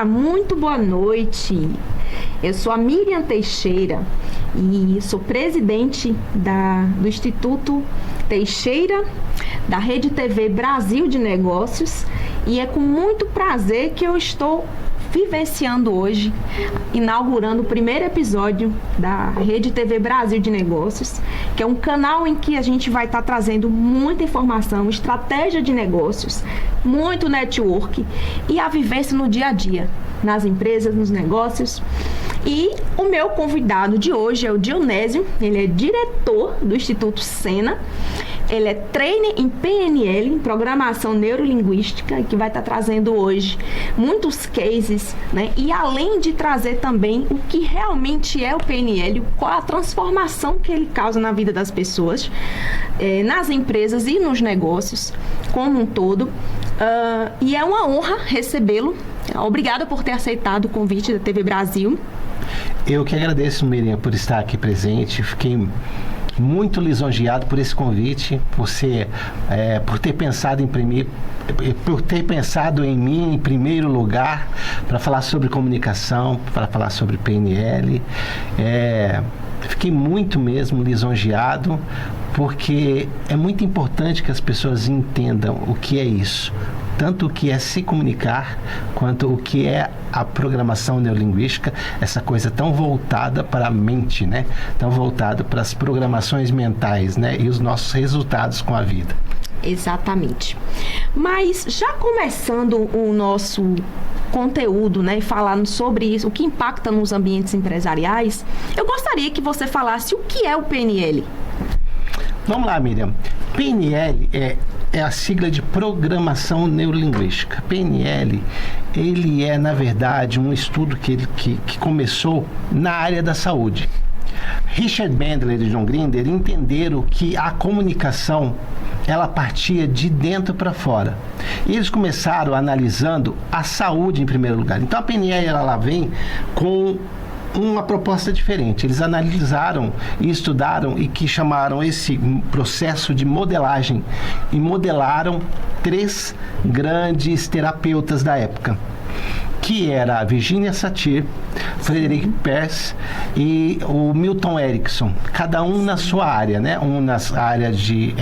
muito boa noite. Eu sou a Miriam Teixeira e sou presidente do Instituto Teixeira, da Rede TV Brasil de Negócios, e é com muito prazer que eu estou vivenciando hoje, inaugurando o primeiro episódio da Rede TV Brasil de Negócios, que é um canal em que a gente vai estar trazendo muita informação, estratégia de negócios, muito network e a vivência no dia a dia, nas empresas, nos negócios. E o meu convidado de hoje é o Dionésio, ele é diretor do Instituto Sena. Ele é trainer em PNL, em Programação Neurolinguística, que vai estar trazendo hoje muitos cases, né? E além de trazer também o que realmente é o PNL, qual a transformação que ele causa na vida das pessoas, nas empresas e nos negócios como um todo. E é uma honra recebê-lo. Obrigada por ter aceitado o convite da TV Brasil. Eu que agradeço, Miriam, por estar aqui presente. Fiquei muito lisonjeado por esse convite, por ter pensado em mim em primeiro lugar para falar sobre comunicação, para falar sobre PNL. Fiquei muito mesmo lisonjeado, porque é muito importante que as pessoas entendam o que é isso. Tanto o que é se comunicar, quanto o que é a programação neurolinguística, essa coisa tão voltada para a mente, né? Tão voltada para as programações mentais, né? E os nossos resultados com a vida. Exatamente. Mas já começando o nosso conteúdo, né, e falando sobre isso, o que impacta nos ambientes empresariais, eu gostaria que você falasse o que é o PNL. Vamos lá, Miriam. PNL é a sigla de Programação Neurolinguística. PNL, ele é, na verdade, um estudo que começou na área da saúde. Richard Bandler e John Grinder entenderam que a comunicação, ela partia de dentro para fora. E eles começaram analisando a saúde em primeiro lugar. Então, a PNL, ela vem com uma proposta diferente. Eles analisaram e estudaram e que chamaram esse processo de modelagem e modelaram 3 grandes terapeutas da época, que era a Virginia Satir, Frederic Perls e o Milton Erickson, cada um na sua área, né? Um nas áreas de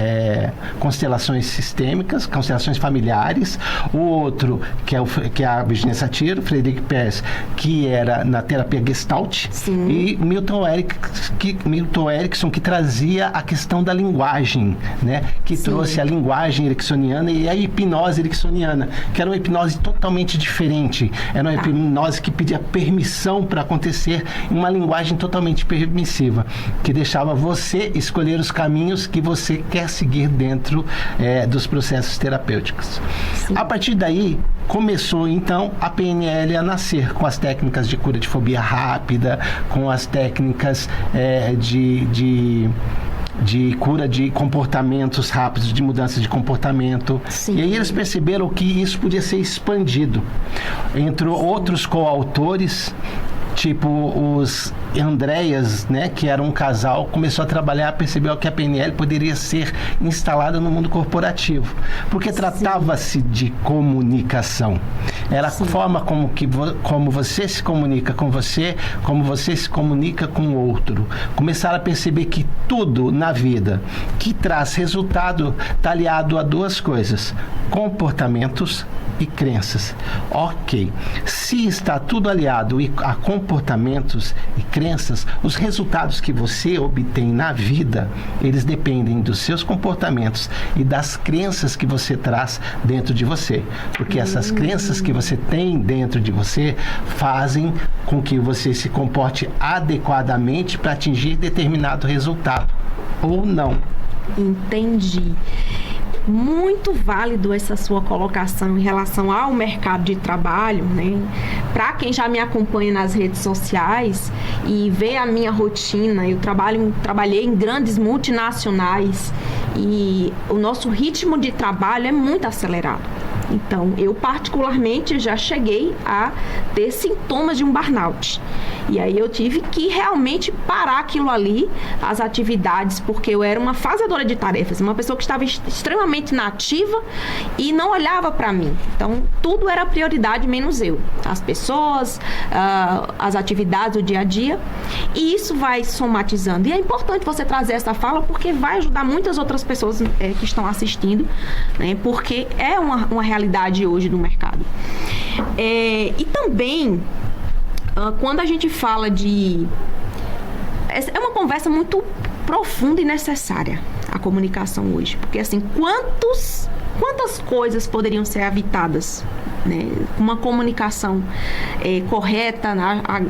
constelações sistêmicas, constelações familiares, o outro que é a Virginia Satir, Frederic Perls, que era na terapia Gestalt. Sim. E Milton Erickson, que trazia a questão da linguagem, né? Que Sim. trouxe a linguagem ericksoniana e a hipnose ericksoniana, que era uma hipnose totalmente diferente. Era uma hipnose que pedia permissão para acontecer em uma linguagem totalmente permissiva, que deixava você escolher os caminhos que você quer seguir dentro dos processos terapêuticos. Sim. A partir daí, começou então a PNL a nascer, com as técnicas de cura de fobia rápida, com as técnicas de cura de comportamentos rápidos, de mudança de comportamento. Sim. E aí eles perceberam que isso podia ser expandido. Entre outros coautores, tipo os Andréas, né, que era um casal, começou a trabalhar, percebeu que a PNL poderia ser instalada no mundo corporativo, porque tratava-se de comunicação. Era Sim. a forma como você se comunica com você, como você se comunica com o outro. Começaram a perceber que tudo na vida que traz resultado está aliado a 2 coisas: comportamentos e crenças. Ok, se está tudo aliado a comportamentos e crenças, os resultados que você obtém na vida, eles dependem dos seus comportamentos e das crenças que você traz dentro de você, porque essas crenças que você tem dentro de você fazem com que você se comporte adequadamente para atingir determinado resultado, ou não. Entendi. Muito válido essa sua colocação em relação ao mercado de trabalho, né? Para quem já me acompanha nas redes sociais e vê a minha rotina, eu trabalhei em grandes multinacionais e o nosso ritmo de trabalho é muito acelerado. Então, eu particularmente já cheguei a ter sintomas de um burnout. E aí eu tive que realmente parar aquilo ali, as atividades, porque eu era uma fazedora de tarefas, uma pessoa que estava extremamente nativa e não olhava para mim. Então, tudo era prioridade, menos eu. As pessoas, as atividades, o dia a dia. E isso vai somatizando. E é importante você trazer essa fala, porque vai ajudar muitas outras pessoas que estão assistindo, né? Porque é uma realidade hoje do mercado. E também, quando a gente fala de... É uma conversa muito profunda e necessária, a comunicação hoje. Porque, assim, quantas coisas poderiam ser evitadas, né? Uma comunicação correta,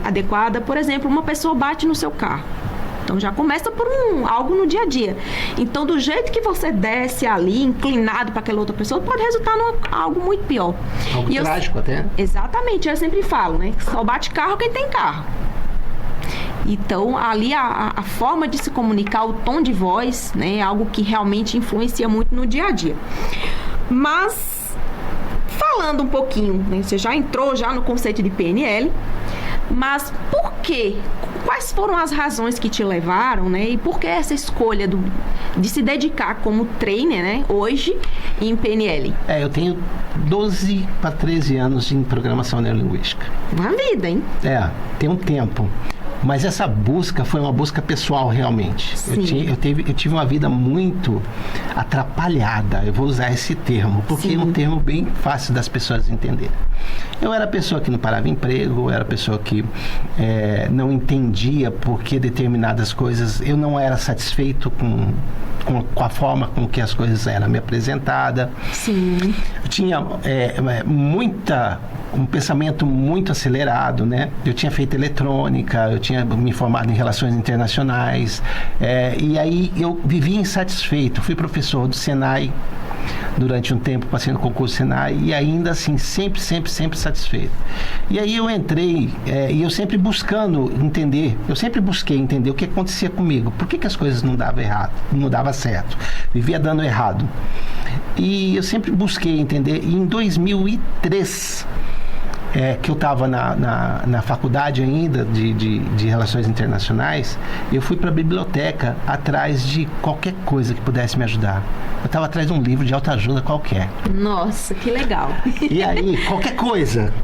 adequada. Por exemplo, uma pessoa bate no seu carro. Então, já começa por algo no dia a dia. Então, do jeito que você desce ali, inclinado para aquela outra pessoa, pode resultar em algo muito pior. Algo trágico até. Exatamente, eu sempre falo, né? Só bate carro quem tem carro. Então, ali a forma de se comunicar, o tom de voz, né? É algo que realmente influencia muito no dia a dia. Mas, falando um pouquinho, né? Você já entrou no conceito de PNL, mas por quê? Quais foram as razões que te levaram, né? E por que essa escolha de se dedicar como trainer, né? Hoje, em PNL? Eu tenho 12 para 13 anos em programação neurolinguística. Uma vida, hein? Tem um tempo. Mas essa busca foi uma busca pessoal, realmente. Eu tive uma vida muito atrapalhada, eu vou usar esse termo, porque é um termo bem fácil das pessoas entenderem. Eu era pessoa que não parava emprego, eu era pessoa que não entendia por que determinadas coisas, eu não era satisfeito com a forma com que as coisas eram me apresentadas. Sim. Eu tinha um pensamento muito acelerado, né? Eu tinha feito eletrônica, eu tinha me formado em relações internacionais, e aí eu vivia insatisfeito. Fui professor do Senai durante um tempo, passei no concurso Senai, e ainda assim, sempre satisfeito. E aí eu entrei, e eu sempre busquei entender o que acontecia comigo, por que as coisas não davam certo, vivia dando errado. E eu sempre busquei entender, e em 2003, que eu estava na faculdade ainda de Relações Internacionais, eu fui para a biblioteca atrás de qualquer coisa que pudesse me ajudar. Eu estava atrás de um livro de autoajuda qualquer. Nossa, que legal. E aí,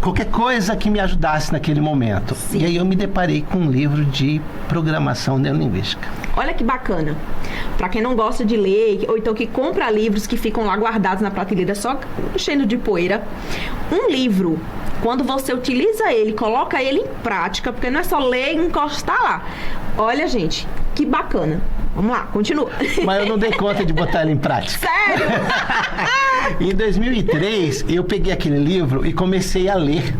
qualquer coisa que me ajudasse naquele momento. Sim. E aí eu me deparei com um livro de programação neurolinguística. Olha que bacana. Para quem não gosta de ler, ou então que compra livros que ficam lá guardados na prateleira só cheio de poeira, um livro, quando você utiliza ele, coloca ele em prática, porque não é só ler e encostar lá. Olha, gente, que bacana. Vamos lá, continua. Mas eu não dei conta de botar ele em prática. Sério? Em 2003, eu peguei aquele livro e comecei a ler.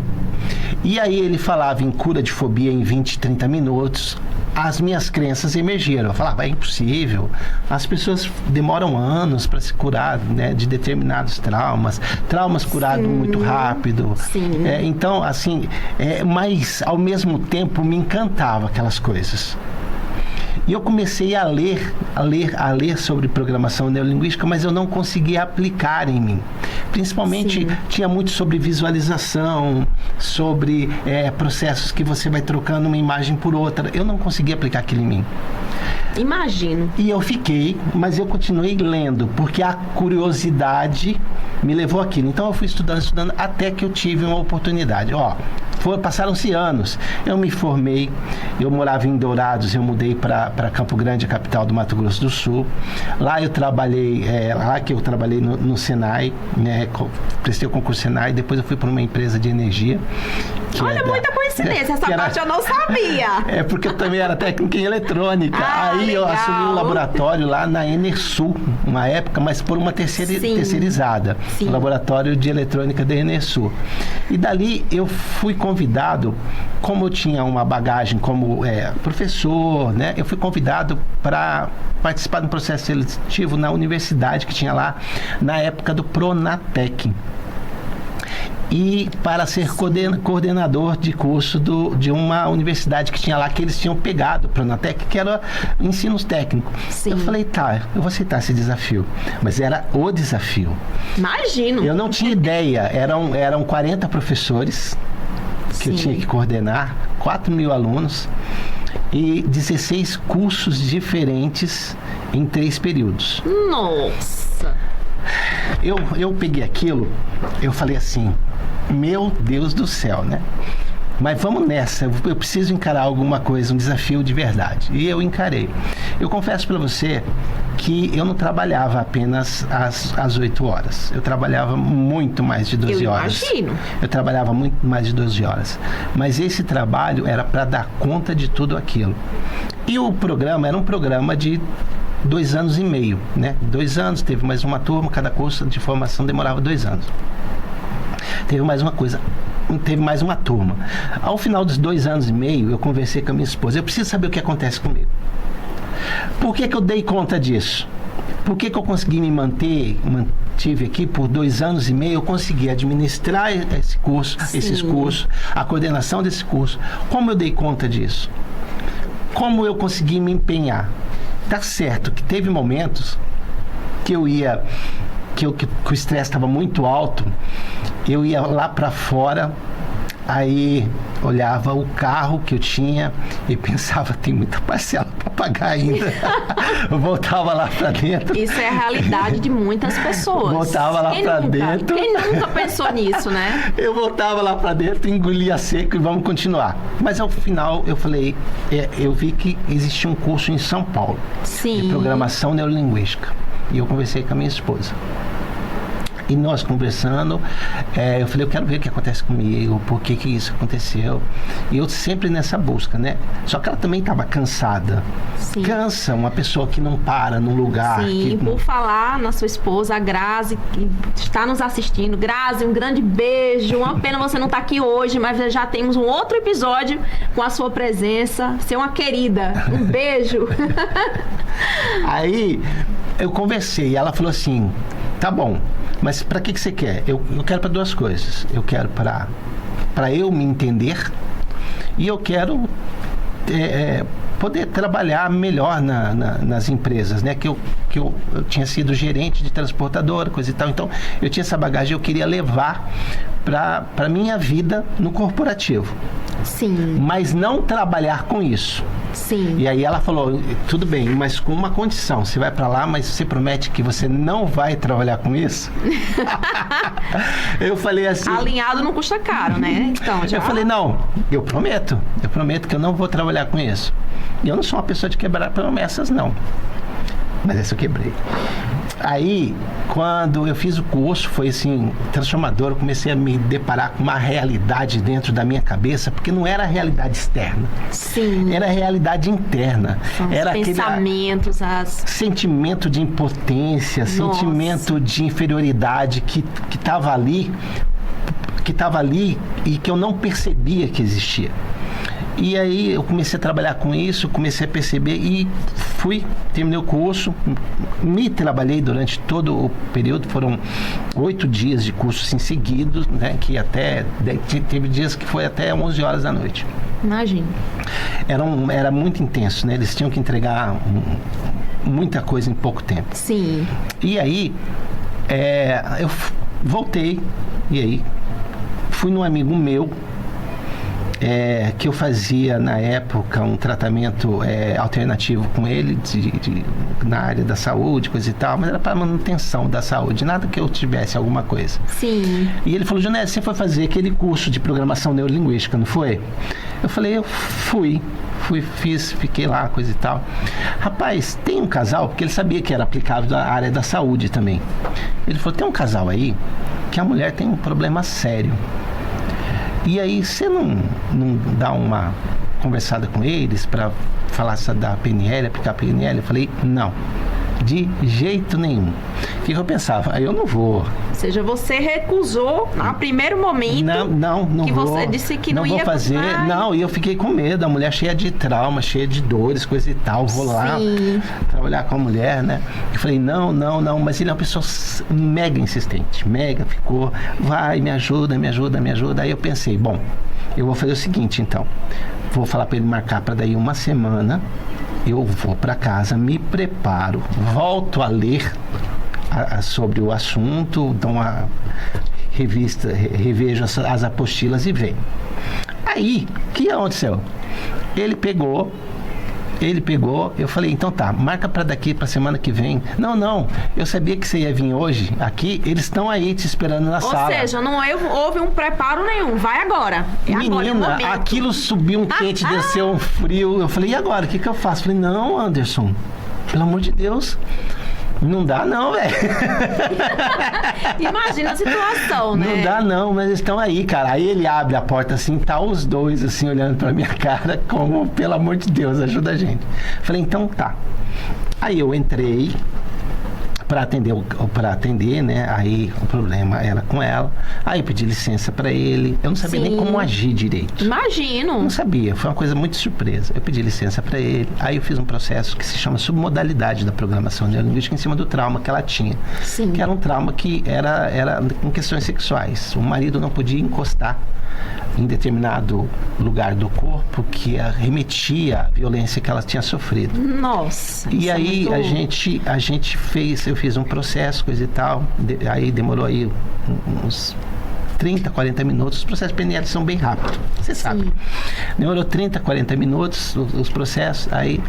E aí ele falava em cura de fobia em 20, 30 minutos. As minhas crenças emergiram. Eu falava, é impossível. As pessoas demoram anos para se curar, né, de determinados traumas curados muito rápido. Sim. Então, assim, mas ao mesmo tempo me encantava aquelas coisas. E eu comecei a ler sobre programação neurolinguística, mas eu não conseguia aplicar em mim. Principalmente, tinha muito sobre visualização, sobre processos que você vai trocando uma imagem por outra. Eu não conseguia aplicar aquilo em mim. Imagino. E eu fiquei, mas eu continuei lendo, porque a curiosidade me levou àquilo. Então eu fui estudando, até que eu tive uma oportunidade. Passaram-se anos. Eu me formei, eu morava em Dourados, eu mudei para Campo Grande, a capital do Mato Grosso do Sul. Lá eu trabalhei, no Senai, né? Prestei o concurso Senai, depois eu fui para uma empresa de energia. Olha, muita coincidência, essa parte eu não sabia. Porque eu também era técnico em eletrônica. Aí legal. Eu assumi um laboratório lá na Enersul, uma época, mas por uma terceirizada. Sim. O laboratório de eletrônica da Enersul. E dali eu fui convidado, como eu tinha uma bagagem como professor, né? Eu fui convidado para participar de um processo seletivo na universidade que tinha lá, na época do Pronatec. e para ser coordenador de curso de uma universidade que tinha lá, que eles tinham pegado, Pronatec, que era ensinos técnicos. Sim. Eu falei, tá, eu vou aceitar esse desafio. Mas era o desafio. Imagino. Eu não tinha ideia, eram 40 professores que eu tinha que coordenar, 4.000 alunos e 16 cursos diferentes em 3 períodos. Nossa! Eu peguei aquilo, eu falei assim, meu Deus do céu, né? Mas vamos nessa, eu preciso encarar alguma coisa, um desafio de verdade. E eu encarei. Eu confesso para você que eu não trabalhava apenas às 8 horas. Eu trabalhava muito mais de 12 horas. Eu imagino. Eu trabalhava muito mais de 12 horas. Mas esse trabalho era para dar conta de tudo aquilo. E o programa era um programa de 2 anos e meio, né? 2 anos, teve mais uma turma, cada curso de formação demorava 2 anos. Teve mais uma turma. Ao final dos 2 anos e meio, eu conversei com a minha esposa. Eu preciso saber o que acontece comigo. Por que eu dei conta disso? Por que eu consegui me mantive aqui por 2 anos e meio? Eu consegui administrar esse curso, esses cursos, a coordenação desse curso. Como eu dei conta disso? Como eu consegui me empenhar? Tá certo que teve momentos que eu ia... que o estresse estava muito alto, eu ia lá para fora, aí olhava o carro que eu tinha e pensava, tem muita parcela para pagar ainda. Eu voltava lá para dentro. Isso é a realidade de muitas pessoas. Voltava lá para dentro. Quem nunca pensou nisso, né? Eu voltava lá para dentro, engolia seco e vamos continuar. Mas ao final eu falei, eu vi que existia um curso em São Paulo, de programação neurolinguística. E eu conversei com a minha esposa. E nós conversando, eu falei, eu quero ver o que acontece comigo, por que isso aconteceu. E eu sempre nessa busca, né? Só que ela também estava cansada. Sim. Cansa uma pessoa que não para num lugar. Sim, por falar na sua esposa, a Grazi, que está nos assistindo. Grazi, um grande beijo. Uma pena você não estar aqui hoje, mas já temos um outro episódio com a sua presença. Você é uma querida. Um beijo. Aí eu conversei e ela falou assim, tá bom, mas para que você quer? Eu quero para 2 coisas. Eu quero para eu me entender e eu quero poder trabalhar melhor nas empresas, né? Que eu tinha sido gerente de transportadora, coisa e tal. Então, eu tinha essa bagagem, eu queria levar para minha vida no corporativo. Sim. Mas não trabalhar com isso. Sim. E aí ela falou, tudo bem, mas com uma condição, você vai para lá, mas você promete que você não vai trabalhar com isso? Eu falei assim... Alinhado não custa caro, né? Então, já... Eu falei, não, eu prometo que eu não vou trabalhar com isso. E eu não sou uma pessoa de quebrar promessas, não. Mas essa eu quebrei. Aí, quando eu fiz o curso, foi assim, transformador. Eu comecei a me deparar com uma realidade dentro da minha cabeça, porque não era a realidade externa. Sim. Era a realidade interna. São era os pensamentos, sentimento de impotência, sentimento de inferioridade que estava ali e que eu não percebia que existia. E aí eu comecei a trabalhar com isso, comecei a perceber e terminei o curso, me trabalhei durante todo o período, foram 8 dias de curso em seguido, né, que teve dias que foi até 11 horas da noite. Imagina. Era muito intenso, né, eles tinham que entregar muita coisa em pouco tempo. Sim. E aí, eu voltei, e aí fui num amigo meu, que eu fazia na época um tratamento alternativo com ele na área da saúde, coisa e tal, mas era para manutenção da saúde, nada que eu tivesse alguma coisa. Sim. E ele falou, Jonés, você foi fazer aquele curso de programação neurolinguística, não foi? Eu falei, eu fiquei lá, coisa e tal. Rapaz, tem um casal, porque ele sabia que era aplicável à área da saúde também. Ele falou, tem um casal aí que a mulher tem um problema sério. E aí, você não dá uma conversada com eles para falar da PNL, aplicar a PNL? Eu falei, não. De jeito nenhum. O que eu pensava? Eu não vou. Ou seja, você recusou no primeiro momento. Não que vou. Você disse que não ia vou fazer. continuar. Não, e eu fiquei com medo. A mulher cheia de trauma, cheia de dores, coisa e tal. Vou lá trabalhar com a mulher, né? Eu falei, não. Mas ele é uma pessoa mega insistente. Mega, ficou. Vai, me ajuda. Aí eu pensei, bom, eu vou fazer o seguinte, então. Vou falar para ele marcar para daí uma semana. Eu vou para casa, me preparo, volto a ler sobre o assunto, dou uma revista, revejo as apostilas e venho. Aí, o que aconteceu? Ele pegou, eu falei, então tá, marca para daqui, para semana que vem. Não, eu sabia que você ia vir hoje aqui, eles estão aí te esperando na sala. Ou seja, não houve um preparo nenhum, vai agora. Menina, aquilo subiu um quente, desceu um frio. Eu falei, e agora, o que eu faço? Falei, não, Anderson, pelo amor de Deus, não dá não, velho. Imagina a situação, né? Não dá não, mas eles estão aí, cara. Aí ele abre a porta assim, tá os dois assim, olhando pra minha cara, como, pelo amor de Deus, ajuda a gente. Falei, então tá. Aí eu entrei para atender, né? Aí o problema era com ela. Aí eu pedi licença para ele. Eu não sabia nem como agir direito. Imagino. Não sabia. Foi uma coisa muito surpresa. Eu pedi licença para ele. Aí eu fiz um processo que se chama submodalidade da programação neurolinguística em cima do trauma que ela tinha. Sim. Que era um trauma que era em questões sexuais. O marido não podia encostar em determinado lugar do corpo que remetia à violência que ela tinha sofrido. Nossa. E aí a gente fez, eu fiz um processo, coisa e tal, aí demorou aí uns 30, 40 minutos. Os processos PNL são bem rápidos, você sabe. Demorou 30, 40 minutos os processos, aí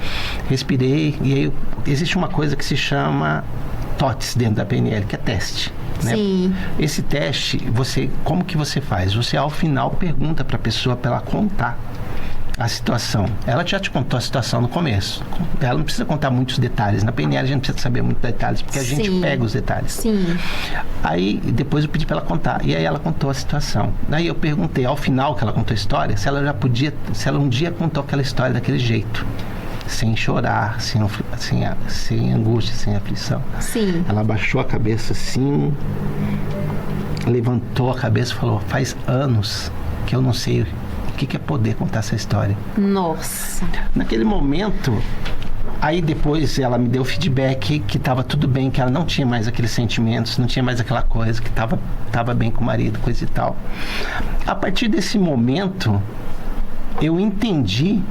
respirei, e aí existe uma coisa que se chama TOTS dentro da PNL, que é teste. Né? Sim. Esse teste, como que você faz? Você ao final pergunta para a pessoa para ela contar a situação. Ela já te contou a situação no começo. Ela não precisa contar muitos detalhes. Na PNL a gente precisa saber muitos detalhes, porque a gente pega os detalhes. Sim. Aí depois eu pedi para ela contar. E aí ela contou a situação. Aí eu perguntei, ao final que ela contou a história, se ela um dia contou aquela história daquele jeito. Sem chorar, sem angústia, sem aflição. Sim. Ela abaixou a cabeça assim, levantou a cabeça e falou, faz anos que eu não sei o que é poder contar essa história. Nossa. Naquele momento, aí depois ela me deu feedback que estava tudo bem, que ela não tinha mais aqueles sentimentos, não tinha mais aquela coisa, que estava bem com o marido, coisa e tal. A partir desse momento, eu entendi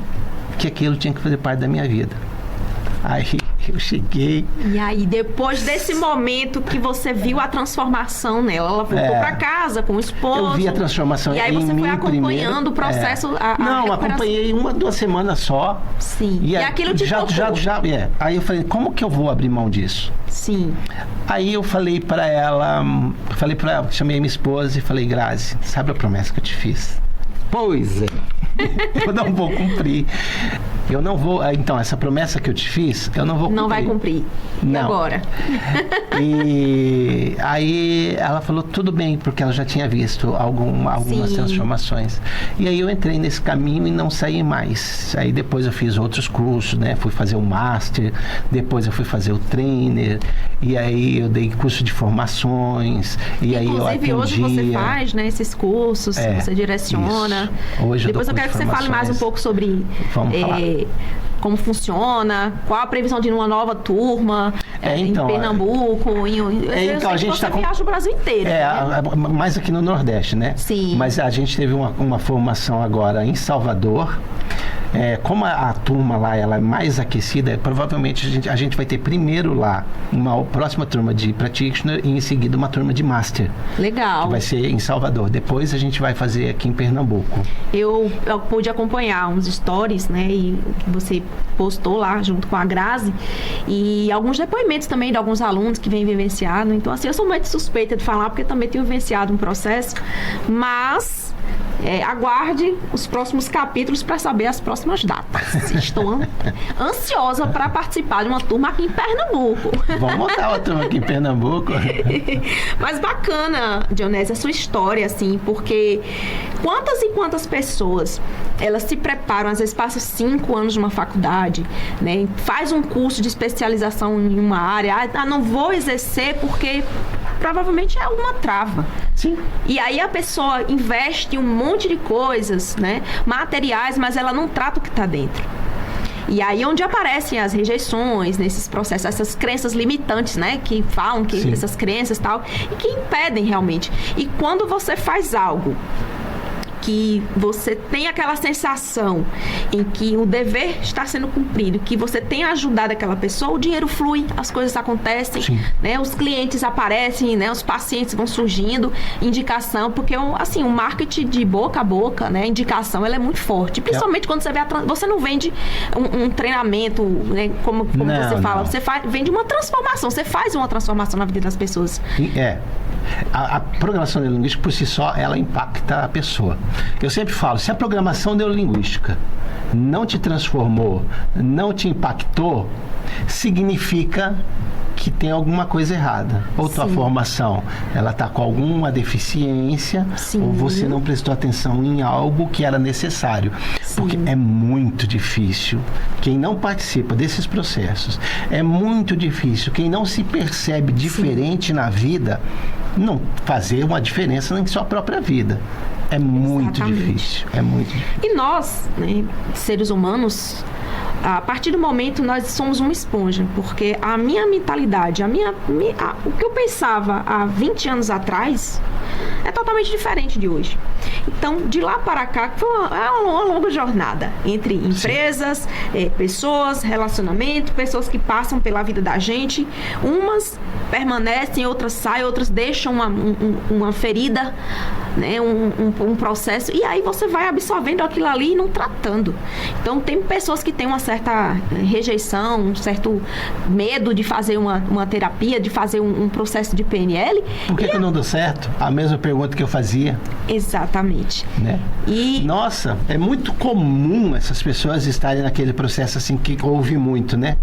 que aquilo tinha que fazer parte da minha vida. Aí eu cheguei. E aí, depois desse momento que você viu a transformação nela, ela voltou para casa com o esposo. Eu vi a transformação em mim. E aí você foi acompanhando primeiro, o processo. Não, acompanhei 1, 2 semanas só. Sim. E aquilo te tocou. Aí eu falei, como que eu vou abrir mão disso? Sim. Aí eu falei para ela, chamei minha esposa e falei, Grazi, sabe a promessa que eu te fiz? Pois é. Eu não vou cumprir. Eu não vou. Então, essa promessa que eu te fiz, eu não vou cumprir. Não vai cumprir. E agora? E aí ela falou, tudo bem, porque ela já tinha visto algumas transformações. E aí eu entrei nesse caminho e não saí mais. Aí depois eu fiz outros cursos, né? Fui fazer o Master, depois eu fui fazer o Trainer, e aí eu dei curso de formações, e aí eu atendia. Inclusive hoje você faz, né, esses cursos, você direciona. Isso. Hoje depois eu quero que você fale mais um pouco sobre como funciona, qual a previsão de uma nova turma em Pernambuco. Então a gente viaja o Brasil inteiro. Né? Mais aqui no Nordeste, né? Sim. Mas a gente teve uma formação agora em Salvador. Como a turma lá ela é mais aquecida, provavelmente a gente vai ter primeiro lá uma próxima turma de Practitioner e em seguida uma turma de Master. Legal. Que vai ser em Salvador. Depois a gente vai fazer aqui em Pernambuco. Eu pude acompanhar uns stories, né? E você postou lá junto com a Grazi. E alguns depoimentos também de alguns alunos que vêm vivenciando. Então, assim, eu sou muito suspeita de falar, porque também tenho vivenciado um processo. Mas aguarde os próximos capítulos para saber as próximas datas. Estou ansiosa para participar de uma turma aqui em Pernambuco. Vamos montar uma turma aqui em Pernambuco. Mas bacana, Dionésio, a sua história, assim, porque quantas e quantas pessoas elas se preparam, às vezes passam 5 anos numa faculdade, né? Faz um curso de especialização em uma área, não vou exercer porque provavelmente é alguma trava. Sim. E aí a pessoa investe em um monte de coisas, né? Materiais, mas ela não trata o que está dentro. E aí onde aparecem as rejeições nesses processos, essas crenças limitantes, né? Que falam que Sim. essas crenças e tal, e que impedem realmente. E quando você faz algo que você tem aquela sensação em que o dever está sendo cumprido, que você tem ajudado aquela pessoa, o dinheiro flui, as coisas acontecem, né? Os clientes aparecem, né? Os pacientes vão surgindo, indicação, porque assim, o marketing de boca a boca, né? Indicação, ela é muito forte, principalmente quando você vê você não vende um treinamento, né? Como não, você fala, não. você vende uma transformação, você faz uma transformação na vida das pessoas. A programação neurolinguística, por si só, ela impacta a pessoa. Eu sempre falo, se a programação neurolinguística não te transformou, não te impactou, significa que tem alguma coisa errada. Ou tua formação, ela está com alguma deficiência, ou você não prestou atenção em algo que era necessário. Porque é muito difícil, quem não participa desses processos, é muito difícil, quem não se percebe diferente na vida, não fazer uma diferença em sua própria vida. É muito difícil, é muito difícil. E nós, né, seres humanos, a partir do momento nós somos uma esponja, porque a minha mentalidade, o que eu pensava há 20 anos atrás é totalmente diferente de hoje. Então, de lá para cá, foi uma longa jornada entre empresas, pessoas, relacionamento, pessoas que passam pela vida da gente. Umas permanecem, outras saem, outras deixam uma ferida, né, um processo, e aí você vai absorvendo aquilo ali e não tratando. Então, tem pessoas que têm uma certa rejeição, um certo medo de fazer uma terapia, de fazer um processo de PNL. Por que não deu certo? A mesma pergunta que eu fazia. Exatamente. Né? Nossa, é muito comum essas pessoas estarem naquele processo assim que ouve muito, né?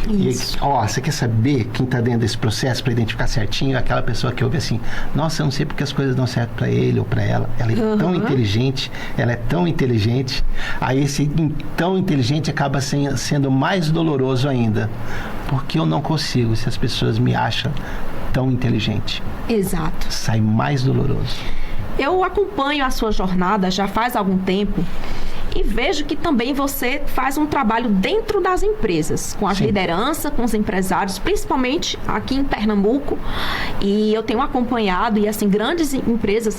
Isso. E, você quer saber quem está dentro desse processo para identificar certinho? Aquela pessoa que ouve assim, nossa, eu não sei porque as coisas dão certo para ele ou para ela. Ela é tão inteligente, ela é tão inteligente. Aí esse tão inteligente acaba sendo mais doloroso ainda. Porque eu não consigo, se as pessoas me acham tão inteligente. Exato. Sai mais doloroso. Eu acompanho a sua jornada já faz algum tempo e vejo que também você faz um trabalho dentro das empresas, com as lideranças, com os empresários, principalmente aqui em Pernambuco. E eu tenho acompanhado, e assim, grandes empresas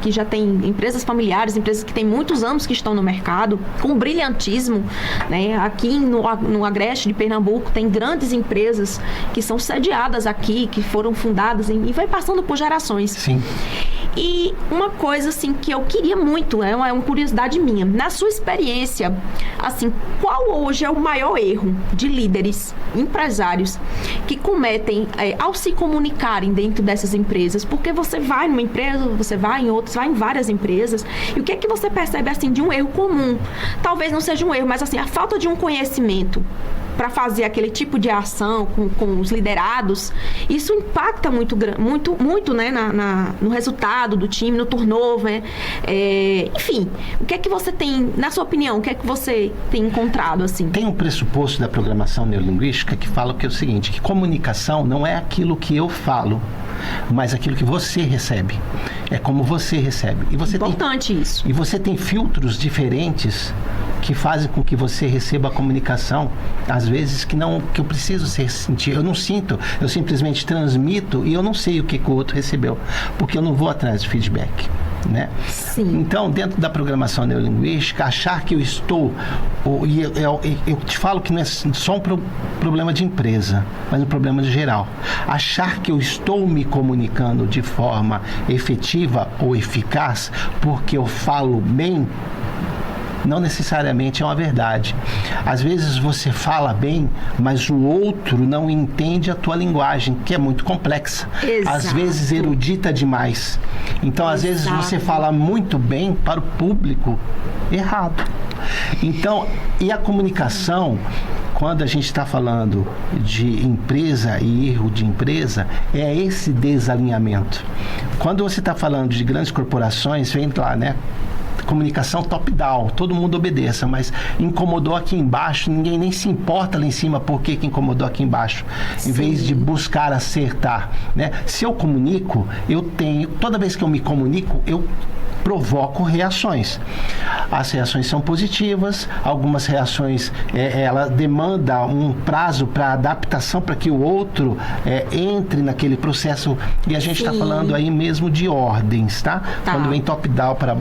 que já têm, empresas familiares, empresas que têm muitos anos que estão no mercado, com brilhantismo, né? Aqui no Agreste de Pernambuco tem grandes empresas que são sediadas aqui, que foram fundadas e vai passando por gerações. Sim. E uma coisa assim que eu queria muito, é uma curiosidade minha, na sua experiência, assim, qual hoje é o maior erro de líderes, empresários que cometem ao se comunicarem dentro dessas empresas? Porque você vai numa empresa, você vai em outras, vai em várias empresas, e o que é que você percebe assim de um erro comum? Talvez não seja um erro, mas assim, a falta de um conhecimento para fazer aquele tipo de ação com os liderados, isso impacta muito, né, no resultado do time, no turnover. Enfim, o que é que você tem, na sua opinião, o que é que você tem encontrado assim? Tem um pressuposto da programação neurolinguística que fala que é o seguinte, que comunicação não é aquilo que eu falo, mas aquilo que você recebe. É como você recebe. E você importante isso. E você tem filtros diferentes que fazem com que você receba a comunicação, às vezes que eu preciso sentir. Eu não sinto, eu simplesmente transmito e eu não sei o que o outro recebeu, porque eu não vou atrás de feedback. Né? Sim. Então, dentro da programação neurolinguística, achar que eu estou... Eu te falo que não é só um problema de empresa, mas um problema de geral. Achar que eu estou me comunicando de forma efetiva ou eficaz porque eu falo bem, não necessariamente é uma verdade. Às vezes você fala bem, mas o outro não entende a tua linguagem, que é muito complexa. Exato. Às vezes erudita demais. Então, às vezes você fala muito bem para o público errado. Então, e a comunicação, quando a gente está falando de empresa e erro de empresa, é esse desalinhamento. Quando você está falando de grandes corporações, vem lá, né? Comunicação top-down, todo mundo obedeça, mas incomodou aqui embaixo, ninguém nem se importa lá em cima por que incomodou aqui embaixo, em vez de buscar acertar, né? Se eu comunico, toda vez que eu me comunico, eu provoco reações. As reações são positivas, algumas reações ela demanda um prazo para adaptação para que o outro entre naquele processo, e a gente está falando aí mesmo de ordens, tá? Quando vem top-down para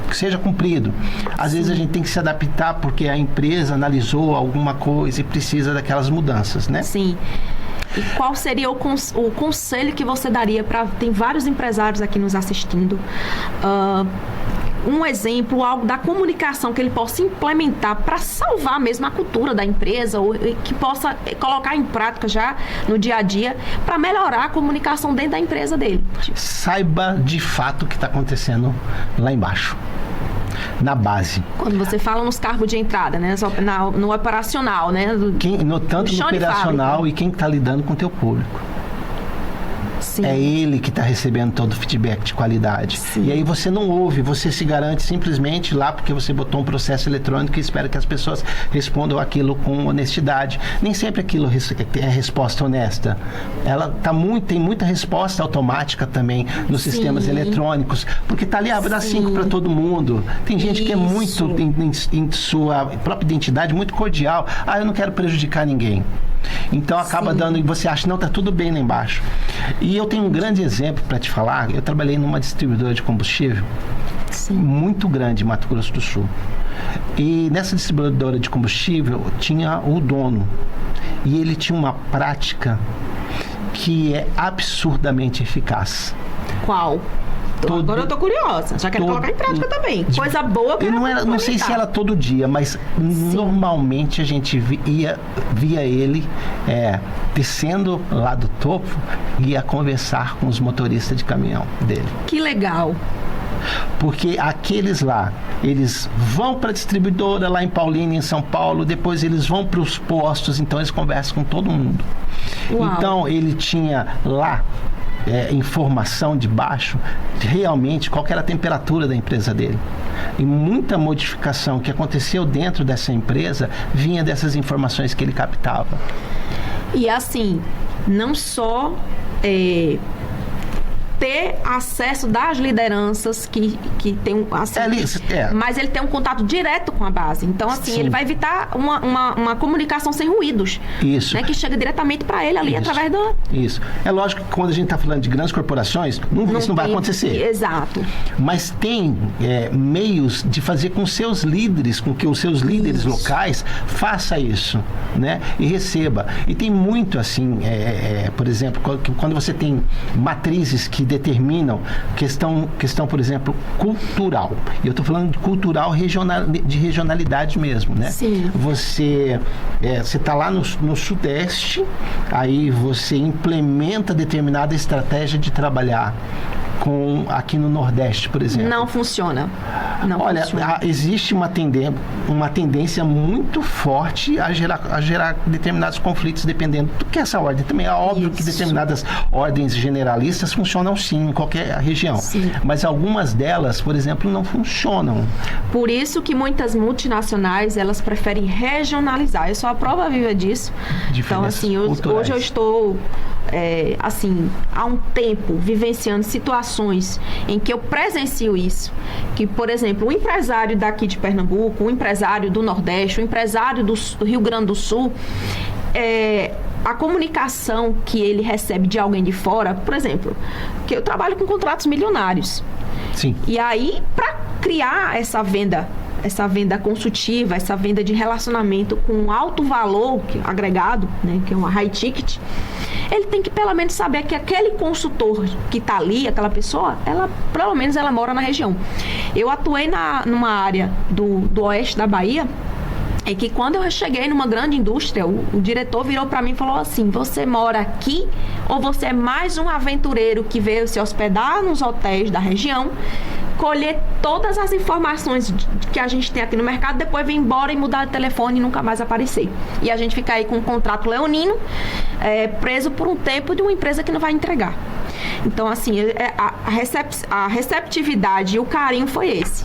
que seja cumprido. Às vezes a gente tem que se adaptar porque a empresa analisou alguma coisa e precisa daquelas mudanças, né? Sim. E qual seria o conselho que você daria para... Tem vários empresários aqui nos assistindo. Um exemplo, algo da comunicação que ele possa implementar para salvar mesmo a cultura da empresa, ou que possa colocar em prática já no dia a dia para melhorar a comunicação dentro da empresa dele. Saiba de fato o que está acontecendo lá embaixo, na base. Quando você fala nos cargos de entrada, né? No operacional, né? Tanto no operacional e quem está lidando com o teu público. Sim. É ele que está recebendo todo o feedback de qualidade. Sim. E aí você não ouve, você se garante simplesmente lá porque você botou um processo eletrônico e espera que as pessoas respondam aquilo com honestidade. Nem sempre aquilo é resposta honesta. Ela tem muita resposta automática também nos sistemas eletrônicos, porque está ali, dá 5 para todo mundo. Tem gente que é muito em sua própria identidade, muito cordial. Eu não quero prejudicar ninguém. Então acaba dando, e você acha, não, tá tudo bem lá embaixo. E eu tenho um grande exemplo para te falar. Eu trabalhei numa distribuidora de combustível muito grande em Mato Grosso do Sul. E nessa distribuidora de combustível tinha o dono. E ele tinha uma prática que é absurdamente eficaz. Qual? Agora eu tô curiosa, já quero colocar em prática também. Coisa boa para não sei se era todo dia, mas normalmente a gente via ele descendo lá do topo e ia conversar com os motoristas de caminhão dele. Que legal! Porque aqueles lá, eles vão para a distribuidora lá em Paulínia, em São Paulo, depois eles vão para os postos, então eles conversam com todo mundo. Uau. Então ele tinha lá informação de baixo, realmente qual que era a temperatura da empresa dele. E muita modificação que aconteceu dentro dessa empresa vinha dessas informações que ele captava. E assim, não só ter acesso das lideranças que tem assim, mas ele tem um contato direto com a base. Então, assim, ele vai evitar uma comunicação sem ruídos. Isso. Né, que chega diretamente para ele ali através do... Isso. É lógico que quando a gente está falando de grandes corporações, isso não vai acontecer. Exato. Mas tem meios de fazer com seus líderes, com que os seus líderes locais faça isso, né? E receba. E tem muito assim, por exemplo, quando você tem matrizes que determinam questão, por exemplo, cultural. E eu estou falando de cultural de regionalidade mesmo, né? Sim. Você está lá no Sudeste, aí você implementa determinada estratégia de trabalhar aqui no Nordeste, por exemplo. Não funciona. Olha, existe uma tendência muito forte a gerar determinados conflitos, dependendo do que é essa ordem. Também é óbvio que determinadas ordens generalistas funcionam sim em qualquer região. Sim. Mas algumas delas, por exemplo, não funcionam. Por isso que muitas multinacionais, elas preferem regionalizar. Eu sou a prova viva disso. Então, assim, hoje eu estou... há um tempo vivenciando situações em que eu presencio isso, que, por exemplo, um empresário daqui de Pernambuco, um empresário do Nordeste, um empresário do Rio Grande do Sul, a comunicação que ele recebe de alguém de fora, por exemplo, que eu trabalho com contratos milionários. Sim. E aí, para criar essa venda consultiva, essa venda de relacionamento com alto valor agregado, né, que é uma high ticket, ele tem que pelo menos saber que aquele consultor que está ali, aquela pessoa, pelo menos ela mora na região. Eu atuei numa área do oeste da Bahia, é que quando eu cheguei numa grande indústria, o diretor virou para mim e falou assim: você mora aqui ou você é mais um aventureiro que veio se hospedar nos hotéis da região, colher todas as informações que a gente tem aqui no mercado, depois vir embora e mudar de telefone e nunca mais aparecer. E a gente fica aí com um contrato leonino, preso por um tempo de uma empresa que não vai entregar. Então, assim, a receptividade e o carinho foi esse,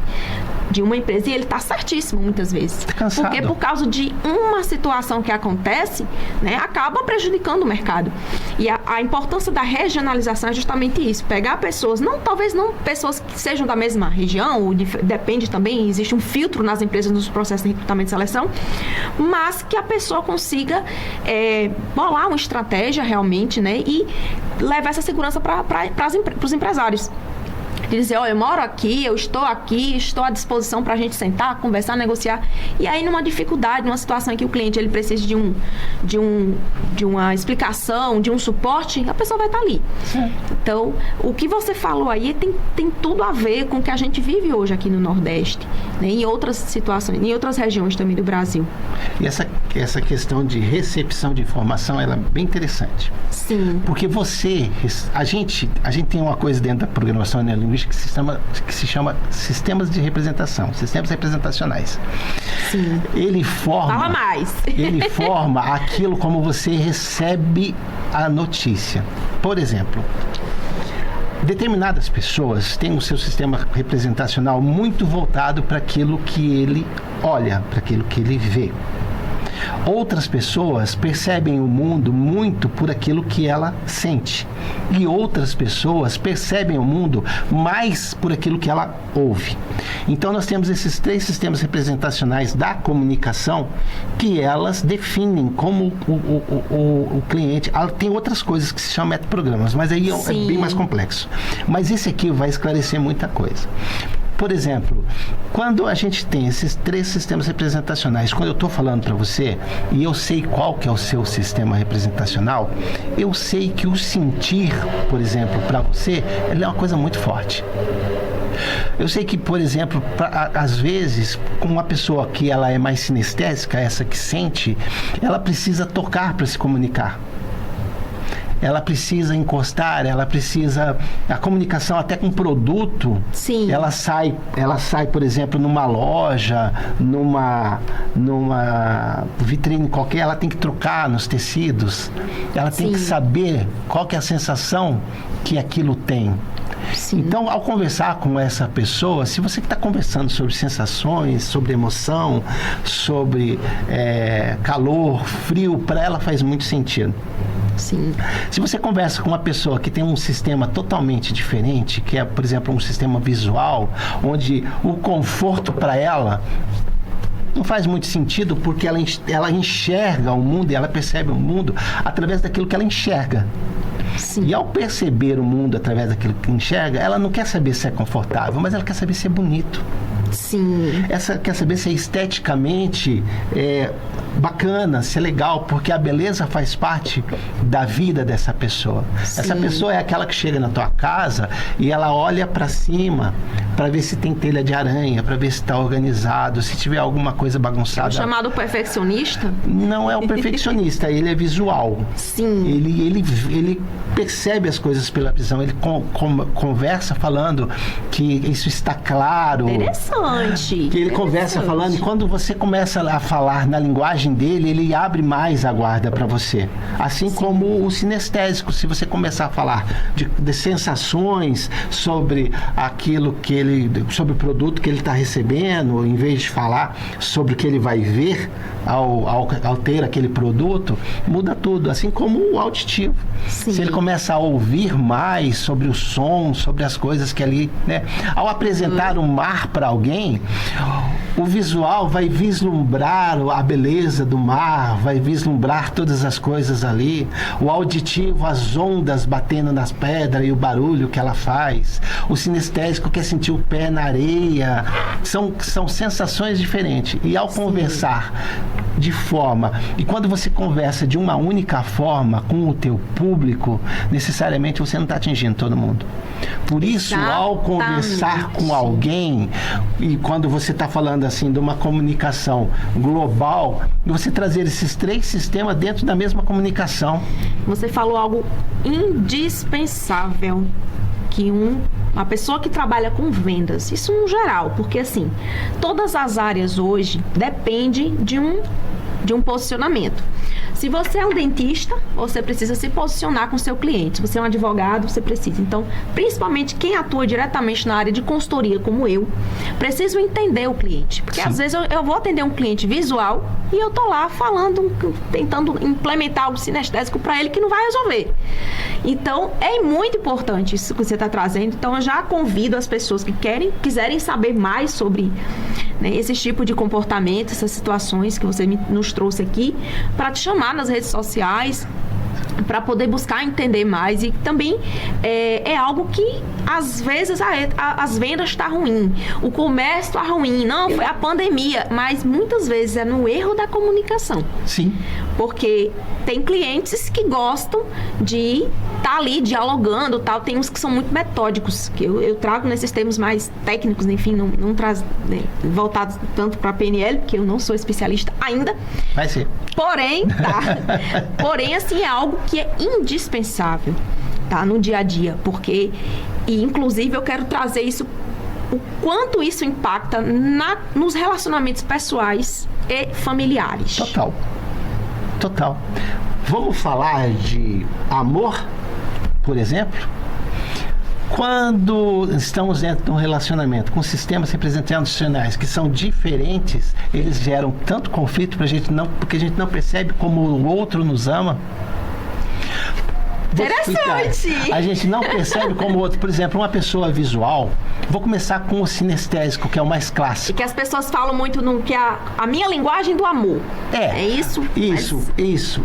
de uma empresa, e ele está certíssimo muitas vezes. Cansado. Porque por causa de uma situação que acontece, né, acaba prejudicando o mercado. E a importância da regionalização é justamente isso, pegar pessoas, talvez não pessoas que sejam da mesma região, depende também, existe um filtro nas empresas nos processos de recrutamento e seleção, mas que a pessoa consiga bolar uma estratégia realmente, né, e levar essa segurança para os empresários. De dizer, eu moro aqui, eu estou aqui, estou à disposição para a gente sentar, conversar, negociar. E aí, numa dificuldade, numa situação em que o cliente ele precisa de uma explicação, de um suporte, a pessoa vai estar ali. Sim. Então, o que você falou aí tem tudo a ver com o que a gente vive hoje aqui no Nordeste, né, em outras situações, em outras regiões também do Brasil. E essa questão de recepção de informação, ela é bem interessante. Sim. Porque a gente tem uma coisa dentro da programação neurolinguística que se chama sistemas de representação, sistemas representacionais. Sim. Fala mais. Ele forma aquilo como você recebe a notícia. Por exemplo, determinadas pessoas têm o seu sistema representacional muito voltado para aquilo que ele olha, para aquilo que ele vê. Outras pessoas percebem o mundo muito por aquilo que ela sente. E outras pessoas percebem o mundo mais por aquilo que ela ouve. Então, nós temos esses 3 sistemas representacionais da comunicação que elas definem como o cliente. Tem outras coisas que se chamam metaprogramas, mas aí é bem mais complexo. Mas esse aqui vai esclarecer muita coisa. Por exemplo, quando a gente tem esses 3 sistemas representacionais, quando eu estou falando para você e eu sei qual que é o seu sistema representacional, eu sei que o sentir, por exemplo, para você, ele é uma coisa muito forte. Eu sei que, por exemplo, às vezes, com uma pessoa que ela é mais sinestésica, essa que sente, ela precisa tocar para se comunicar. Ela precisa encostar, a comunicação até com produto. Sim. Ela sai, por exemplo, numa loja, numa vitrine qualquer, ela tem que trocar nos tecidos. Ela tem que saber qual que é a sensação que aquilo tem. Sim. Então, ao conversar com essa pessoa, se você está conversando sobre sensações, sobre emoção, sobre calor, frio, para ela faz muito sentido. Sim. Se você conversa com uma pessoa que tem um sistema totalmente diferente, que é, por exemplo, um sistema visual, onde o conforto para ela não faz muito sentido, porque ela enxerga o mundo e ela percebe o mundo através daquilo que ela enxerga. Sim. E ao perceber o mundo através daquilo que enxerga, ela não quer saber se é confortável, mas ela quer saber se é bonito. Sim. Essa quer saber se é esteticamente bacana, se é legal, porque a beleza faz parte da vida dessa pessoa. Sim. Essa pessoa é aquela que chega na tua casa e ela olha para cima para ver se tem telha de aranha, para ver se está organizado, se tiver alguma coisa bagunçada. O chamado perfeccionista? Não é o perfeccionista, ele é visual. Sim. Ele percebe as coisas pela visão, ele conversa falando que isso está claro. Interessante. Que ele conversa falando, e quando você começa a falar na linguagem dele, ele abre mais a guarda para você. Assim como o sinestésico, se você começar a falar de sensações sobre aquilo que sobre o produto que ele está recebendo, em vez de falar sobre o que ele vai ver ao ter aquele produto, muda tudo, assim como o auditivo. Sim. Se ele começa a ouvir mais sobre o som, sobre as coisas que ali, né? Ao apresentar um mar para alguém, o visual vai vislumbrar a beleza beleza do mar, vai vislumbrar todas as coisas ali. O auditivo, as ondas batendo nas pedras e o barulho que ela faz. O sinestésico quer sentir o pé na areia. São sensações diferentes. E ao conversar de forma... E quando você conversa de uma única forma com o teu público, necessariamente você não está atingindo todo mundo. Por isso, ao conversar com alguém, e quando você está falando assim de uma comunicação global, você trazer esses 3 sistemas dentro da mesma comunicação. Você falou algo indispensável, que uma pessoa que trabalha com vendas, isso no geral, porque assim, todas as áreas hoje dependem de um posicionamento. Se você é um dentista, você precisa se posicionar com o seu cliente. Se você é um advogado, você precisa. Então, principalmente quem atua diretamente na área de consultoria, como eu, preciso entender o cliente. Porque às vezes eu vou atender um cliente visual e eu tô lá falando, tentando implementar algo sinestésico para ele que não vai resolver. Então, é muito importante isso que você está trazendo. Então, eu já convido as pessoas que quiserem saber mais sobre, né, esse tipo de comportamento, essas situações que você nos trouxe aqui, para te chamar nas redes sociais, para poder buscar entender mais. E também é algo que às vezes as vendas estão ruim, o comércio está ruim, não, foi a pandemia, mas muitas vezes é no erro da comunicação. Sim. Porque tem clientes que gostam de estar ali dialogando, tal. Tem uns que são muito metódicos, que eu trago nesses termos mais técnicos, enfim, não traz, né, voltados tanto para a PNL, porque eu não sou especialista ainda. Vai ser. Porém, assim, é algo que é indispensável, tá, no dia a dia, porque, e inclusive eu quero trazer isso, o quanto isso impacta nos relacionamentos pessoais e familiares. Total. Vamos falar de amor, por exemplo? Quando estamos dentro de um relacionamento com sistemas representacionais que são diferentes, eles geram tanto conflito porque a gente não percebe como o outro nos ama. Interessante! A gente não percebe como o outro. Por exemplo, uma pessoa visual... Vou começar com o sinestésico, que é o mais clássico. E que as pessoas falam muito que a minha linguagem do amor. É isso? Isso.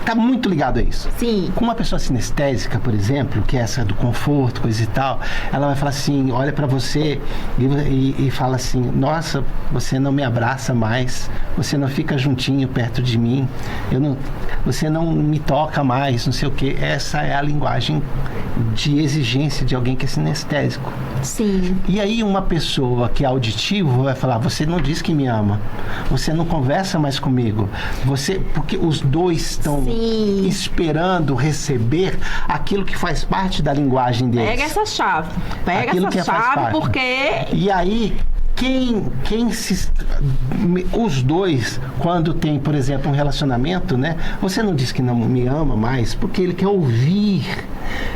Está muito ligado a isso. Sim. Com uma pessoa sinestésica, por exemplo, que é essa do conforto, coisa e tal, ela vai falar assim, olha para você e fala assim, nossa, você não me abraça mais, você não fica juntinho perto de mim, você não me toca mais, não sei o quê. Essa é a linguagem de exigência de alguém que é sinestésico. Sim. E aí uma pessoa que é auditivo vai falar, você não diz que me ama, você não conversa mais comigo, porque os dois estão esperando receber aquilo que faz parte da linguagem deles. Pega essa chave, porque... E aí, os dois, quando tem, por exemplo, um relacionamento, né? Você não diz que não me ama mais, porque ele quer ouvir.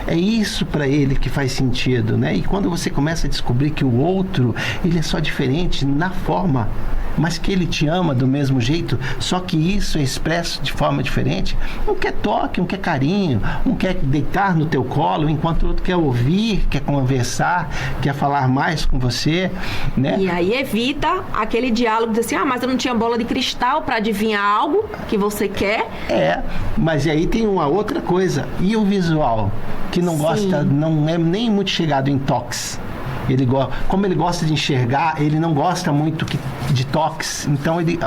É isso para ele que faz sentido, né? E quando você começa a descobrir que o outro, ele é só diferente na forma, mas que ele te ama do mesmo jeito, só que isso é expresso de forma diferente. Um quer toque, um quer carinho, um quer deitar no teu colo, enquanto o outro quer ouvir, quer conversar, quer falar mais com você, né? E aí evita aquele diálogo de assim, mas eu não tinha bola de cristal para adivinhar algo que você quer. Mas aí tem uma outra coisa. E o visual? Que não gosta, não é nem muito chegado em toques. Como ele gosta de enxergar, ele não gosta muito de toques, então ele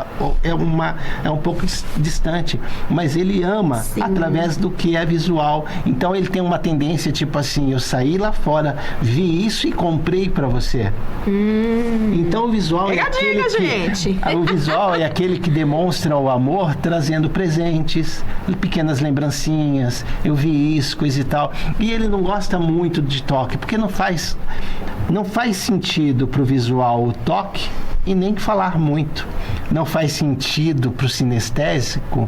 é um pouco distante, mas ele ama através do que é visual. Então ele tem uma tendência tipo assim, eu saí lá fora, vi isso e comprei para você. Então o visual o visual é aquele que demonstra o amor trazendo presentes, pequenas lembrancinhas, eu vi isso, coisa e tal. E ele não gosta muito de toque, porque não faz sentido para o visual o toque e nem falar muito. Não faz sentido para o sinestésico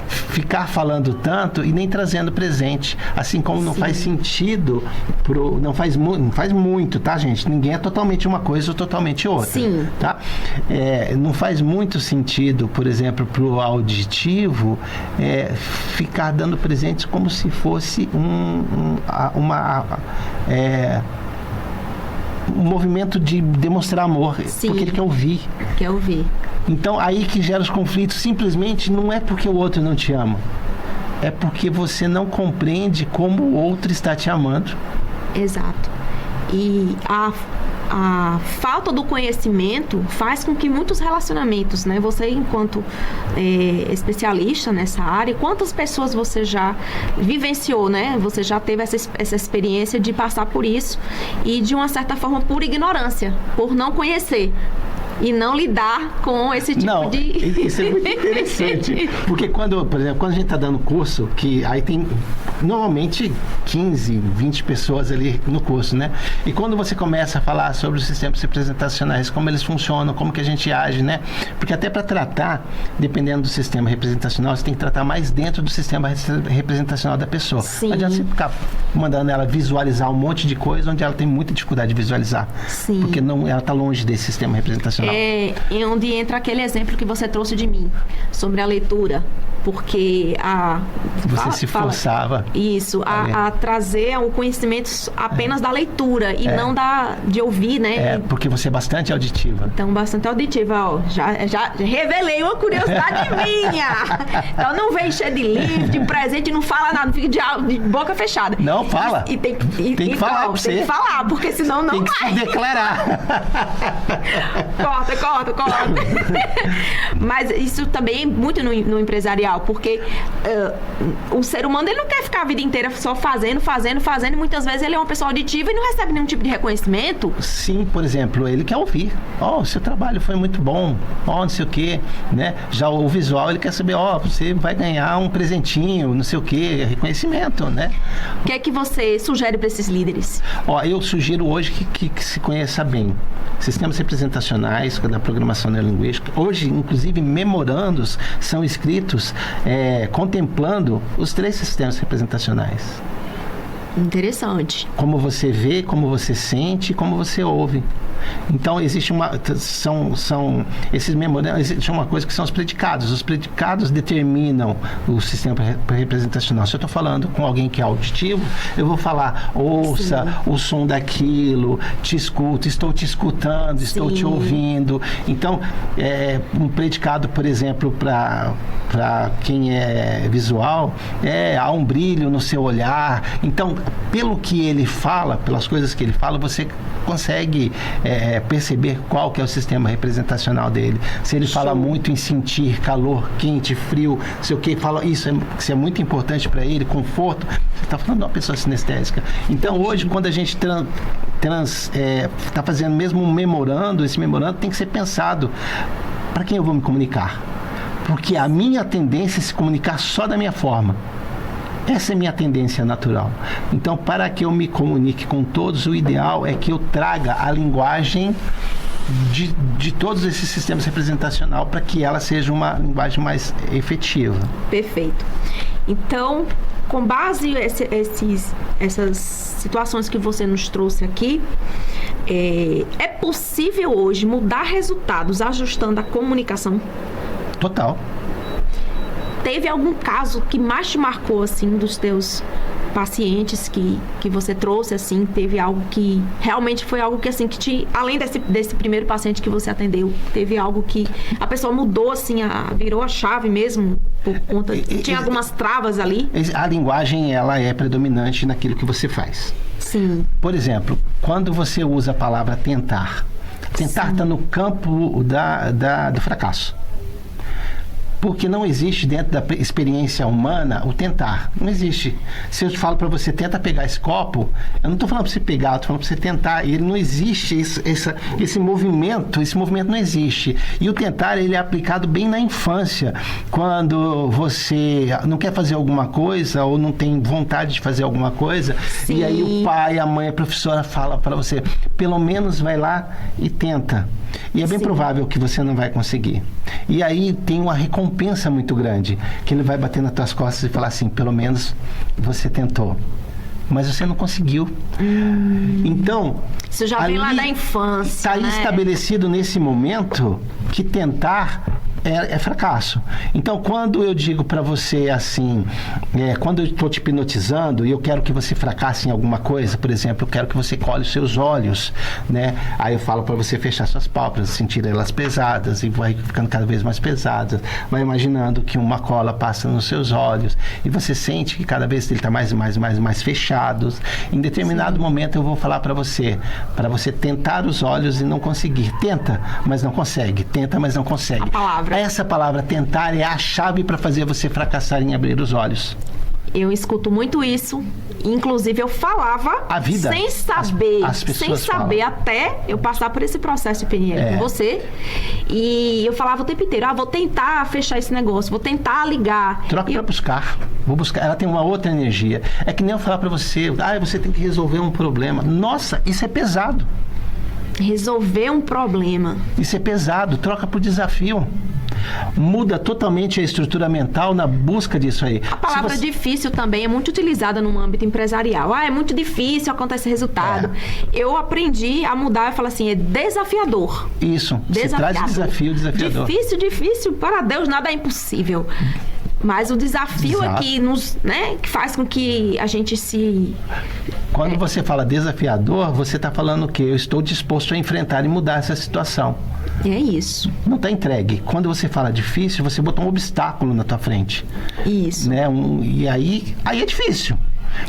ficar falando tanto e nem trazendo presente. Assim como não faz sentido não faz muito, tá, gente? Ninguém é totalmente uma coisa ou totalmente outra. Sim. Tá? Não faz muito sentido, por exemplo, para o auditivo ficar dando presentes como se fosse movimento de demonstrar amor, Sim. porque ele quer ouvir. Quer ouvir. Então, aí que gera os conflitos, simplesmente não é porque o outro não te ama, é porque você não compreende como o outro está te amando. Exato. E a falta do conhecimento faz com que muitos relacionamentos, né? Você, enquanto especialista nessa área, quantas pessoas você já vivenciou, né? Você já teve essa experiência de passar por isso e, de uma certa forma, por ignorância, por não conhecer e não lidar com esse tipo de... Isso é muito interessante. Porque quando, por exemplo, quando a gente está dando curso, que aí tem normalmente 15, 20 pessoas ali no curso, né? E quando você começa a falar sobre os sistemas representacionais, como eles funcionam, como que a gente age, né? Porque até para tratar, dependendo do sistema representacional, você tem que tratar mais dentro do sistema representacional da pessoa. Sim. Não adianta você ficar mandando ela visualizar um monte de coisa onde ela tem muita dificuldade de visualizar. Sim. Porque ela está longe desse sistema representacional. É onde entra aquele exemplo que você trouxe de mim, sobre a leitura. Porque você se forçava isso, a trazer o conhecimento apenas da leitura e não de ouvir, né? Porque você é bastante auditiva. Então, bastante auditiva, ó. Já revelei uma curiosidade minha. Então, não vem encher de livro, de presente, não fala nada, fica de boca fechada. Não, fala. E tem que falar pra você. Tem que falar, porque senão não tem que vai. se declarar. Corta. Mas isso também é muito no empresarial, porque o ser humano, ele não quer ficar a vida inteira só fazendo, e muitas vezes ele é uma pessoa auditiva e não recebe nenhum tipo de reconhecimento. Sim, por exemplo, ele quer ouvir. O seu trabalho foi muito bom, não sei o quê, né? Já o visual, ele quer saber, você vai ganhar um presentinho, não sei o quê, reconhecimento, né? O que é que você sugere para esses líderes? Eu sugiro hoje que se conheça bem sistemas representacionais da programação neurolinguística. Hoje, inclusive, memorandos são escritos contemplando os 3 sistemas representacionais. Interessante. Como você vê, como você sente, como você ouve. Então, existe esses memorandos, existe uma coisa que são os predicados. Os predicados determinam o sistema representacional. Se eu estou falando com alguém que é auditivo, eu vou falar, ouça Sim. o som daquilo, te escuto, estou te escutando, Sim. estou te ouvindo. Então, um predicado, por exemplo, para quem é visual, há um brilho no seu olhar. Então, pelo que ele fala, pelas coisas que ele fala, você consegue perceber qual que é o sistema representacional dele. Se ele fala muito em sentir calor, quente, frio, sei o que, fala isso é muito importante para ele, conforto, você está falando de uma pessoa sinestésica. Então, hoje, quando a gente está fazendo mesmo um memorando, esse memorando tem que ser pensado para quem eu vou me comunicar. Porque a minha tendência é se comunicar só da minha forma. Essa é a minha tendência natural. Então, para que eu me comunique com todos, o ideal é que eu traga a linguagem de todos esses sistemas representacionais para que ela seja uma linguagem mais efetiva. Perfeito. Então, com base essas situações que você nos trouxe aqui, é possível hoje mudar resultados ajustando a comunicação? Total. Teve algum caso que mais te marcou, assim, dos teus pacientes que você trouxe, assim, teve algo que realmente foi algo que, assim, que além desse primeiro paciente que você atendeu, teve algo que a pessoa mudou, assim, virou a chave mesmo, por conta, tinha algumas travas ali? A linguagem, ela é predominante naquilo que você faz. Sim. Por exemplo, quando você usa a palavra tentar está no campo do fracasso. Porque não existe dentro da experiência humana o tentar. Não existe. Se eu te falo para você, tenta pegar esse copo, eu não estou falando para você pegar, eu estou falando para você tentar. E ele não existe, esse movimento não existe. E o tentar, ele é aplicado bem na infância. Quando você não quer fazer alguma coisa ou não tem vontade de fazer alguma coisa, Sim. E aí o pai, a mãe, a professora fala para você, pelo menos vai lá e tenta. E é bem Sim. provável que você não vai conseguir. E aí tem uma recompensa muito grande, que ele vai bater nas tuas costas e falar assim, pelo menos você tentou, mas você não conseguiu. Então, isso já vem lá da infância, está estabelecido nesse momento que tentar é fracasso. Então, quando eu digo para você assim, quando eu estou te hipnotizando e eu quero que você fracasse em alguma coisa, por exemplo, eu quero que você colhe os seus olhos, né? Aí eu falo para você fechar suas pálpebras, sentir elas pesadas e vai ficando cada vez mais pesadas. Vai imaginando que uma cola passa nos seus olhos e você sente que cada vez ele está mais fechados. Em determinado momento eu vou falar para você tentar os olhos e não conseguir. Tenta, mas não consegue. Tenta, mas não consegue. A palavra. Essa palavra tentar é a chave para fazer você fracassar em abrir os olhos. Eu escuto muito isso. Inclusive, eu falava a vida, sem saber. As pessoas sem saber, falam. Até eu passar por esse processo de PNL com você. E eu falava o tempo inteiro, vou tentar fechar esse negócio, vou tentar ligar. Troca para buscar. Vou buscar. Ela tem uma outra energia. É que nem eu falar para você, você tem que resolver um problema. Nossa, isso é pesado. Resolver um problema. Isso é pesado. Troca por desafio. Muda totalmente a estrutura mental na busca disso aí. A palavra difícil também é muito utilizada no âmbito empresarial. É muito difícil, acontece resultado. Eu aprendi a mudar e falar assim, é desafiador. Isso, você traz desafiador. Difícil, para Deus nada é impossível. Mas o desafio é que que faz com que a gente se... Quando você fala desafiador, você está falando o quê? Eu estou disposto a enfrentar e mudar essa situação. É isso. Não está entregue. Quando você fala difícil, você botou um obstáculo na tua frente. Isso. Né? E aí é difícil.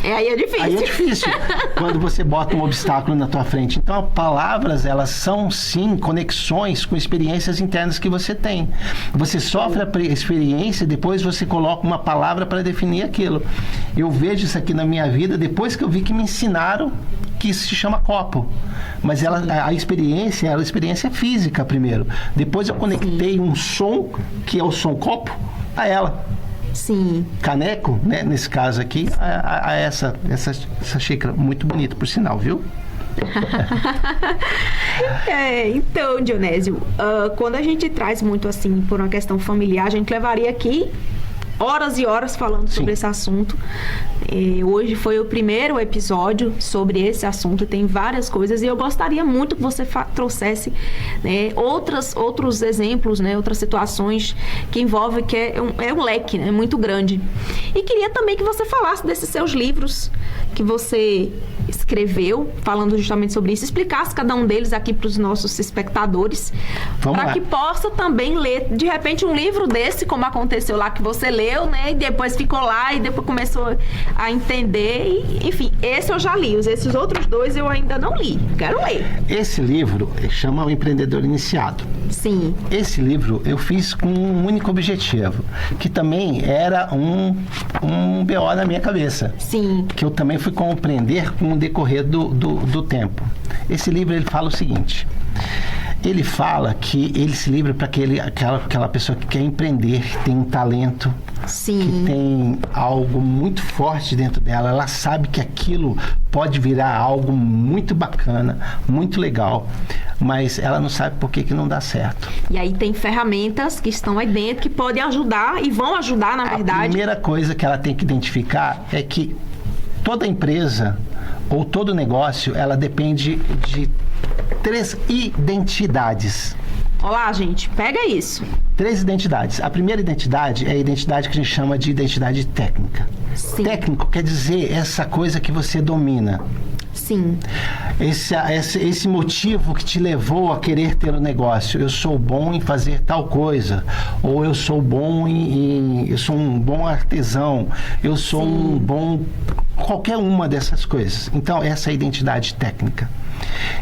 Aí é difícil. Aí é difícil, quando você bota um obstáculo na tua frente. Então, palavras, elas são, sim, conexões com experiências internas que você tem. Você sofre a experiência, depois você coloca uma palavra para definir aquilo. Eu vejo isso aqui na minha vida, depois que eu vi que me ensinaram que isso se chama copo. Mas a experiência era a experiência física primeiro. Depois eu conectei um som, que é o som copo, a ela. Sim. Caneco, né, nesse caso aqui, a essa xícara. Muito bonita, por sinal, viu? Então, Dionésio, quando a gente traz muito assim, por uma questão familiar, a gente levaria aqui horas e horas falando sobre esse assunto. Hoje foi o primeiro episódio sobre esse assunto, tem várias coisas e eu gostaria muito que você trouxesse outros exemplos, outras situações que envolvem, que é um leque muito grande. E queria também que você falasse desses seus livros que você escreveu, falando justamente sobre isso, explicasse cada um deles aqui para os nossos espectadores, para que possa também ler, de repente, um livro desse, como aconteceu lá, que você leu, e depois ficou lá e depois começou a entender, e, enfim, esse eu já li, esses outros dois eu ainda não li, quero ler. Esse livro chama O Empreendedor Iniciado. Sim. Esse livro eu fiz com um único objetivo, que também era um BO na minha cabeça. Sim. Que eu também fui compreender com o decorrer do tempo. Esse livro, ele fala o seguinte: ele fala que esse livro é para aquela pessoa que quer empreender, que tem um talento, sim, que tem algo muito forte dentro dela, ela sabe que aquilo pode virar algo muito bacana, muito legal, mas ela não sabe por que não dá certo. E aí tem ferramentas que estão aí dentro que podem ajudar e vão ajudar, na verdade. A primeira coisa que ela tem que identificar é que toda empresa ou todo negócio, ela depende de 3 identidades. Olá, gente, pega isso. 3 identidades. A primeira identidade é a identidade que a gente chama de identidade técnica. Sim. Técnico quer dizer essa coisa que você domina. Sim. Esse motivo que te levou a querer ter um negócio. Eu sou bom em fazer tal coisa. Ou eu sou bom eu sou um bom artesão. Eu sou um bom... Qualquer uma dessas coisas. Então, essa é a identidade técnica.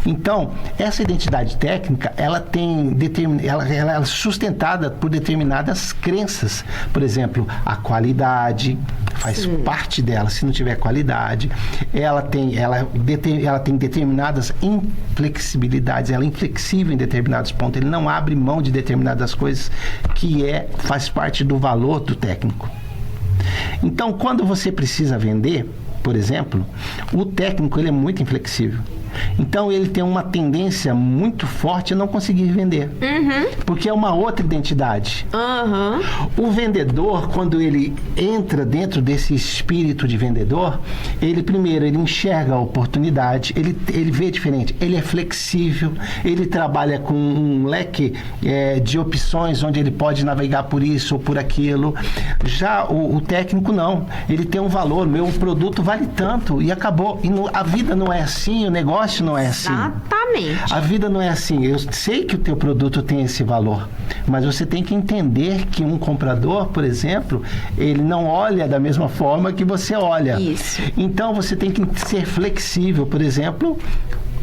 Então, essa identidade técnica, ela é sustentada por determinadas crenças. Por exemplo, a qualidade faz parte dela. Se não tiver qualidade, ela tem determinadas inflexibilidades. Ela é inflexível em determinados pontos. Ele não abre mão de determinadas coisas que faz parte do valor do técnico. Então, quando você precisa vender, por exemplo, o técnico, ele é muito inflexível. Então ele tem uma tendência muito forte a não conseguir vender. Porque é uma outra identidade. O vendedor, quando ele entra dentro desse espírito de vendedor, ele enxerga a oportunidade, ele vê diferente, ele é flexível, ele trabalha com um leque de opções onde ele pode navegar por isso ou por aquilo. Já o técnico não, ele tem um valor, meu produto vale tanto e acabou. E a vida não é assim, o negócio não é assim. Exatamente. A vida não é assim. Eu sei que o teu produto tem esse valor, mas você tem que entender que um comprador, por exemplo, ele não olha da mesma forma que você olha. Isso. Então você tem que ser flexível, por exemplo,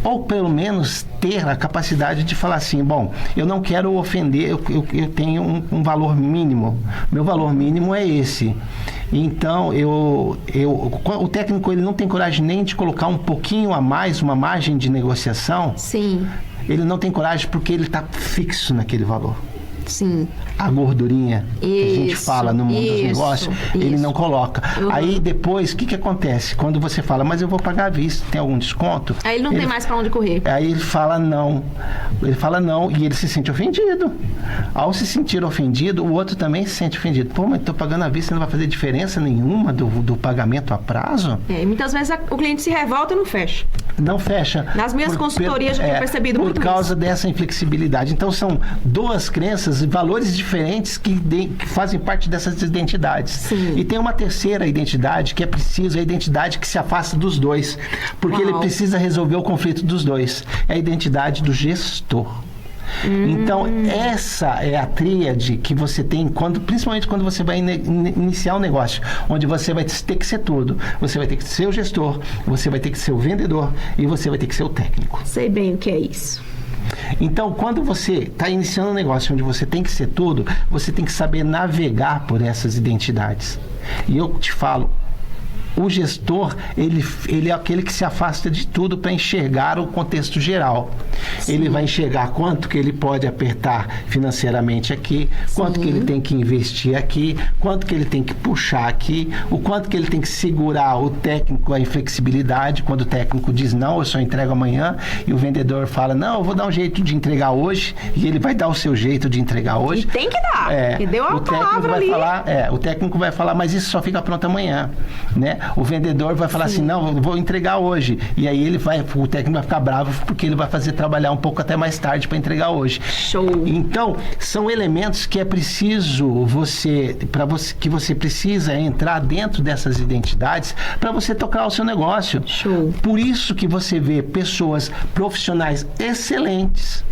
ou pelo menos ter a capacidade de falar assim, bom, eu não quero ofender, eu tenho um valor mínimo, meu valor mínimo é esse. Então, o técnico ele não tem coragem nem de colocar um pouquinho a mais, uma margem de negociação. Sim. Ele não tem coragem porque ele está fixo naquele valor. Sim. A gordurinha que a gente fala no mundo dos negócios, ele não coloca. Aí depois, o que acontece? Quando você fala, mas eu vou pagar à vista, tem algum desconto? Aí ele não tem mais para onde correr. Aí ele fala não. Ele fala não e ele se sente ofendido. Ao se sentir ofendido, o outro também se sente ofendido. Pô, mas estou pagando à vista, não vai fazer diferença nenhuma do pagamento a prazo? Muitas vezes o cliente se revolta e não fecha. Não fecha. Nas minhas consultorias eu tenho percebido muito isso. Por causa dessa inflexibilidade. Então são duas crenças e valores diferentes que fazem parte dessas identidades. Sim. E tem uma terceira identidade que é preciso, a identidade que se afasta dos dois. Porque ele precisa resolver o conflito dos dois. É a identidade do gestor. Então, essa é a tríade que você tem, principalmente quando você vai iniciar um negócio, onde você vai ter que ser tudo. Você vai ter que ser o gestor, você vai ter que ser o vendedor e você vai ter que ser o técnico. Sei bem o que é isso. Então, quando você está iniciando um negócio onde você tem que ser tudo, você tem que saber navegar por essas identidades. E eu te falo, o gestor, ele é aquele que se afasta de tudo para enxergar o contexto geral. Sim. Ele vai enxergar quanto que ele pode apertar financeiramente aqui, quanto que ele tem que investir aqui, quanto que ele tem que puxar aqui, o quanto que ele tem que segurar o técnico, a inflexibilidade, quando o técnico diz não, eu só entrego amanhã, e o vendedor fala, não, eu vou dar um jeito de entregar hoje, e ele vai dar o seu jeito de entregar hoje. E tem que dar, e deu a palavra ali. O técnico vai falar, mas isso só fica pronto amanhã, né? O vendedor vai falar assim, não, eu vou entregar hoje. E aí o técnico vai ficar bravo porque ele vai fazer trabalhar um pouco até mais tarde para entregar hoje. Show! Então, são elementos que é preciso que você precisa entrar dentro dessas identidades para você tocar o seu negócio. Show! Por isso que você vê pessoas profissionais excelentes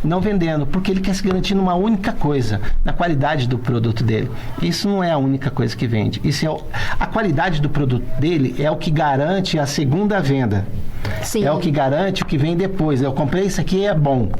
não vendendo, porque ele quer se garantir numa única coisa, na qualidade do produto dele. Isso não é a única coisa que vende. A qualidade do produto dele é o que garante a segunda venda. Sim. É o que garante o que vem depois. Eu comprei isso aqui, é bom.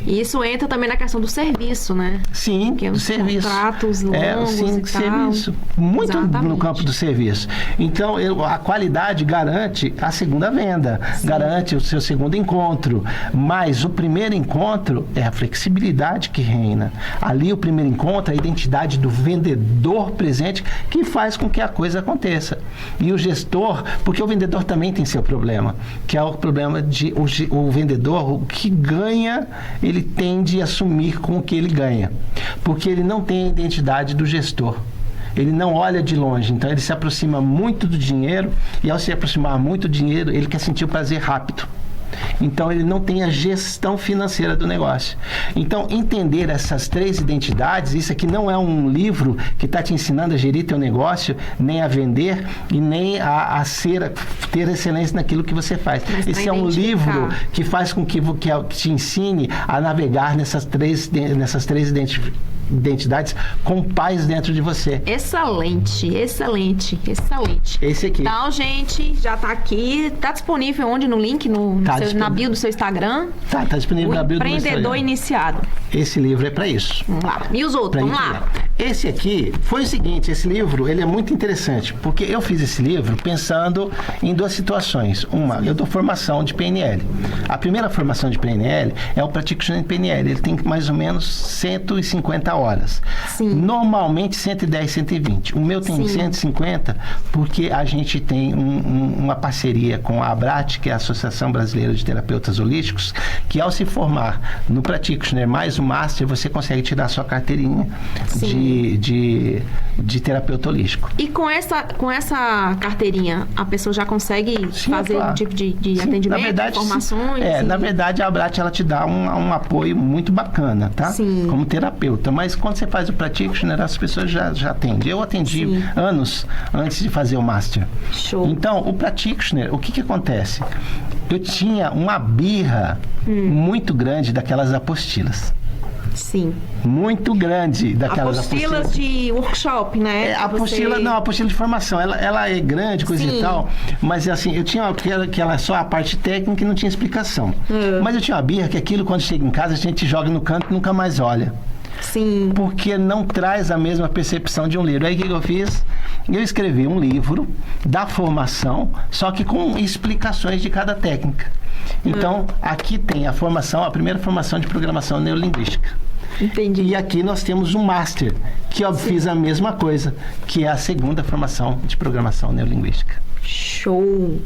E isso entra também na questão do serviço, né? Sim, do serviço. Contratos longos sim, e serviço. Muito no campo do serviço. Então, a qualidade garante a segunda venda, garante o seu segundo encontro. Mas o primeiro encontro é a flexibilidade que reina. Ali, o primeiro encontro é a identidade do vendedor presente que faz com que a coisa aconteça. E o gestor, porque o vendedor também tem seu problema, que é o problema de o vendedor, o que ganha, ele tende a assumir com o que ele ganha, porque ele não tem a identidade do gestor. Ele não olha de longe, então ele se aproxima muito do dinheiro, e ao se aproximar muito do dinheiro, ele quer sentir o prazer rápido. Então ele não tem a gestão financeira do negócio. Então entender essas três identidades, isso aqui não é um livro que está te ensinando a gerir teu negócio, nem a vender e nem a ter excelência naquilo que você faz. Esse é um livro que faz com que te ensine a navegar nessas três identidades com paz dentro de você. Excelente. Esse aqui. Então, gente, já tá aqui. Tá disponível onde? No link? Na bio do seu Instagram? Tá disponível na bio do meu Instagram. Empreendedor Iniciado. Esse livro é para isso. Vamos lá. E os outros? Vamos lá. esse aqui foi o seguinte, esse livro, ele é muito interessante, porque eu fiz esse livro pensando em duas situações. Uma, eu dou formação de PNL. A primeira formação de PNL é o Practitioner de PNL. Ele tem mais ou menos 150 horas. Sim. Normalmente 110, 120. O meu tem Sim. 150 porque a gente tem uma parceria com a ABRAT, que é a Associação Brasileira de Terapeutas Holísticos, que ao se formar no Practitioner mais o Master, você consegue tirar a sua carteirinha de terapeuta holístico. E com essa carteirinha, a pessoa já consegue fazer um tipo de atendimento, na verdade, informações? Na verdade, a ABRAT, ela te dá um apoio muito bacana, tá? Sim. Como terapeuta. Mas quando você faz o Practitioner, as pessoas já atendem. Eu atendi anos antes de fazer o Master. Show. Então, o Practitioner, o que acontece? Eu tinha uma birra muito grande daquelas apostilas. Sim. Muito grande daquelas apostilas de workshop, né? A apostila de formação. Ela é grande, coisa e tal, mas assim, eu tinha que ela só a parte técnica e não tinha explicação. Mas eu tinha uma birra que aquilo, quando chega em casa, a gente joga no canto e nunca mais olha. Sim. Porque não traz a mesma percepção de um livro. Aí o que eu fiz? Eu escrevi um livro da formação, só que com explicações de cada técnica. Então, aqui tem a primeira formação de programação neurolinguística. Entendi. E aqui nós temos um Master, que eu fiz a mesma coisa, que é a segunda formação de programação neurolinguística. Show!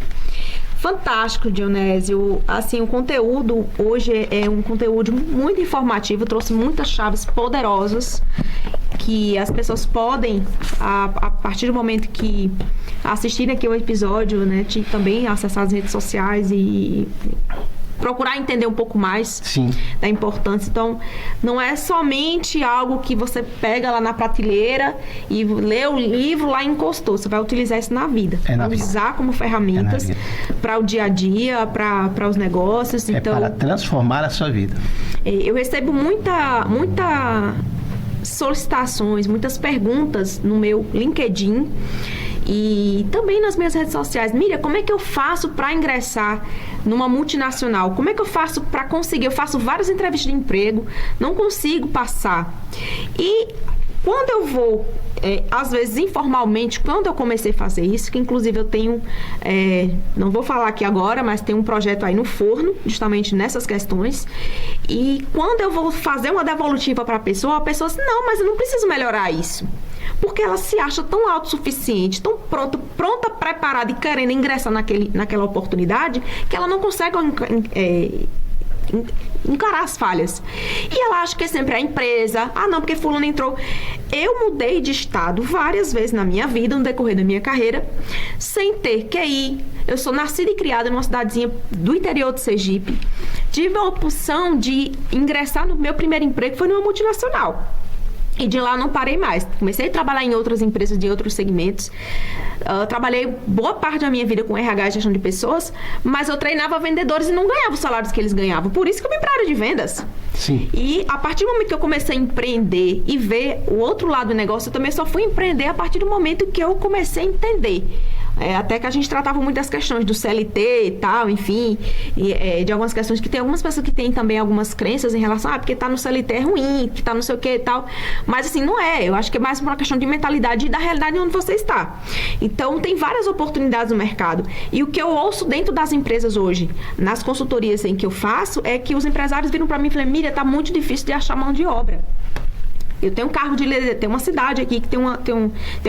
Fantástico, Dionésio. Assim, o conteúdo hoje é um conteúdo muito informativo, trouxe muitas chaves poderosas que as pessoas podem, a partir do momento que assistirem aqui o episódio, né, também acessar as redes sociais e procurar entender um pouco mais da importância. Então, não é somente algo que você pega lá na prateleira e lê o livro lá e encostou. Você vai utilizar isso na vida. Usar como ferramentas para o dia a dia, para os negócios. Então, para transformar a sua vida. Eu recebo muita solicitações, muitas perguntas no meu LinkedIn e também nas minhas redes sociais. Miriam, como é que eu faço para ingressar numa multinacional? Como é que eu faço para conseguir? Eu faço várias entrevistas de emprego, não consigo passar. E quando eu vou, às vezes informalmente, quando eu comecei a fazer isso, que inclusive eu tenho, não vou falar aqui agora, mas tem um projeto aí no forno, justamente nessas questões, e quando eu vou fazer uma devolutiva para a pessoa assim, não, mas eu não preciso melhorar isso. Porque ela se acha tão autossuficiente, tão pronta, preparada e querendo ingressar naquela oportunidade, que ela não consegue encarar as falhas. E ela acha que é sempre a empresa. Ah, não, porque fulano entrou. Eu mudei de estado várias vezes na minha vida, no decorrer da minha carreira, sem ter QI. Eu sou nascida e criada numa cidadezinha do interior de Sergipe. Tive a opção de ingressar no meu primeiro emprego, foi numa multinacional. E de lá não parei mais. Comecei a trabalhar em outras empresas de outros segmentos. Trabalhei boa parte da minha vida com RH e gestão de pessoas, mas eu treinava vendedores e não ganhava os salários que eles ganhavam. Por isso que eu vim para a área de vendas. Sim. E a partir do momento que eu comecei a empreender e ver o outro lado do negócio, eu também só fui empreender a partir do momento que eu comecei a entender. Até que a gente tratava muito das questões do CLT e tal, enfim, de algumas questões que tem algumas pessoas que têm também algumas crenças em relação, porque tá no CLT é ruim, que tá não sei o que e tal, mas assim, não é, eu acho que é mais uma questão de mentalidade e da realidade onde você está. Então, tem várias oportunidades no mercado, e o que eu ouço dentro das empresas hoje, nas consultorias em que eu faço, é que os empresários viram para mim e falam, Miriam, tá muito difícil de achar mão de obra. Eu tenho um cargo de líder, tem uma cidade aqui que tem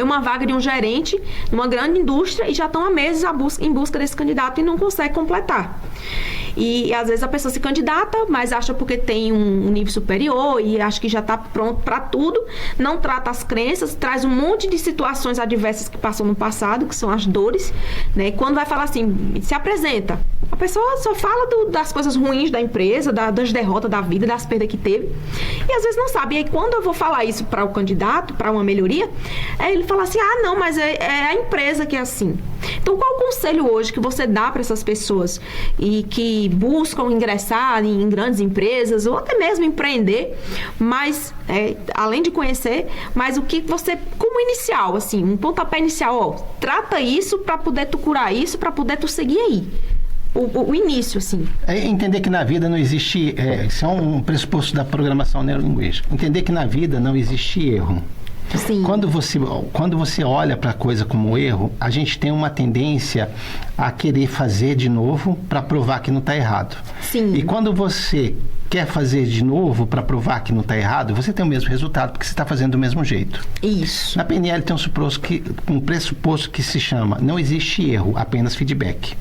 uma vaga de um gerente numa grande indústria e já estão há meses em busca desse candidato e não consegue completar. E às vezes a pessoa se candidata, mas acha porque tem um nível superior e acha que já está pronto para tudo, não trata as crenças, traz um monte de situações adversas que passou no passado, que são as dores, né? E quando vai falar assim, se apresenta, a pessoa só fala das coisas ruins da empresa, das derrotas da vida, das perdas que teve, e às vezes não sabe. E aí quando eu vou falar isso para o candidato, para uma melhoria, ele fala assim, não, mas é a empresa que é assim. Então, qual o conselho hoje que você dá para essas pessoas e que buscam ingressar em grandes empresas ou até mesmo empreender, mas além de conhecer, mas o que você, como inicial, assim, um pontapé inicial, trata isso para poder tu curar isso, para poder tu seguir aí. O início, assim. É entender que na vida não existe... isso é um pressuposto da programação neurolinguística. Entender que na vida não existe erro. Sim. Quando você olha para a coisa como um erro, a gente tem uma tendência a querer fazer de novo para provar que não está errado. Sim. E quando você quer fazer de novo para provar que não está errado, você tem o mesmo resultado porque você está fazendo do mesmo jeito. Isso. Na PNL tem um pressuposto que se chama: não existe erro, apenas feedback.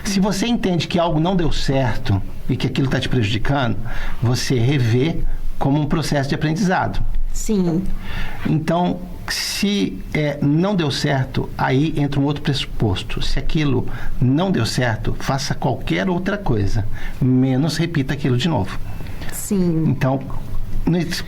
Se você entende que algo não deu certo e que aquilo está te prejudicando, você revê como um processo de aprendizado. Sim. Então, se não deu certo, aí entra um outro pressuposto. Se aquilo não deu certo, faça qualquer outra coisa, menos repita aquilo de novo. Sim. Então,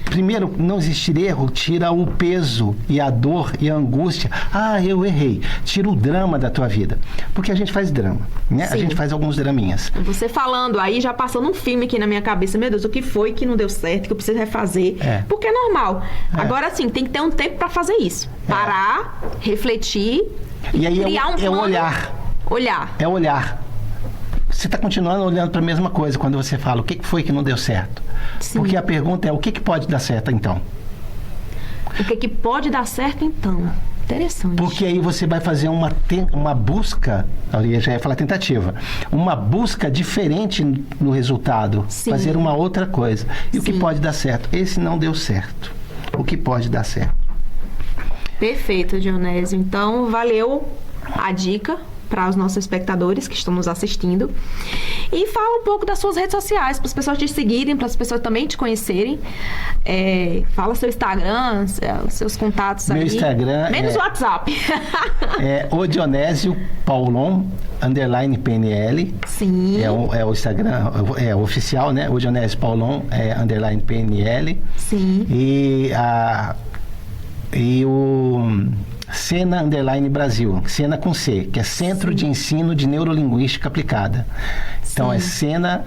primeiro, não existir erro tira o peso e a dor e a angústia. Ah, eu errei. Tira o drama da tua vida. Porque a gente faz drama, né? Sim. A gente faz alguns draminhas. Você falando aí, já passando um filme aqui na minha cabeça. Meu Deus, o que foi que não deu certo, que eu preciso refazer? Porque é normal. Agora, sim, tem que ter um tempo para fazer isso. Parar, refletir e aí criar um plano. Olhar. É olhar. Você está continuando olhando para a mesma coisa quando você fala o que foi que não deu certo. Sim. Porque a pergunta é: o que pode dar certo então? O que pode dar certo então? Interessante. Porque aí você vai fazer uma busca, eu já ia falar tentativa, uma busca diferente no resultado. Sim. Fazer uma outra coisa. E Sim. o que pode dar certo? Esse não deu certo. O que pode dar certo? Perfeito, Dionésio. Então, valeu a dica para os nossos espectadores que estão nos assistindo. E fala um pouco das suas redes sociais, para as pessoas te seguirem, para as pessoas também te conhecerem. Fala seu Instagram, seus contatos aí. Meu Instagram menos o WhatsApp. O Dionésio Paulon _PNL. Sim. É o Instagram, é oficial, né? O Dionésio Paulon _PNL. Sim. E o Sena _Brasil, Sena com C, que é Centro Sim. de Ensino de Neurolinguística Aplicada. Então Sim. é Sena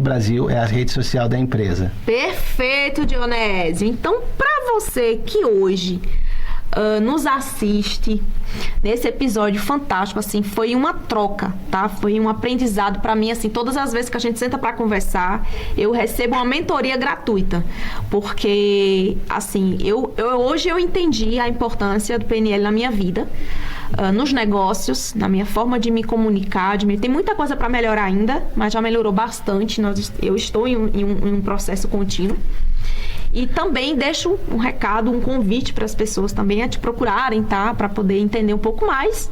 _Brasil, é a rede social da empresa. Perfeito, Dionésio. Então, para você que hoje nos assiste nesse episódio fantástico, assim, foi uma troca, tá? Foi um aprendizado para mim, assim, todas as vezes que a gente senta para conversar, eu recebo uma mentoria gratuita, porque, assim, hoje eu entendi a importância do PNL na minha vida, nos negócios, na minha forma de me comunicar, tem muita coisa para melhorar ainda, mas já melhorou bastante. Eu estou em um processo contínuo. E também deixo um recado, um convite para as pessoas também a te procurarem, tá? Para poder entender um pouco mais.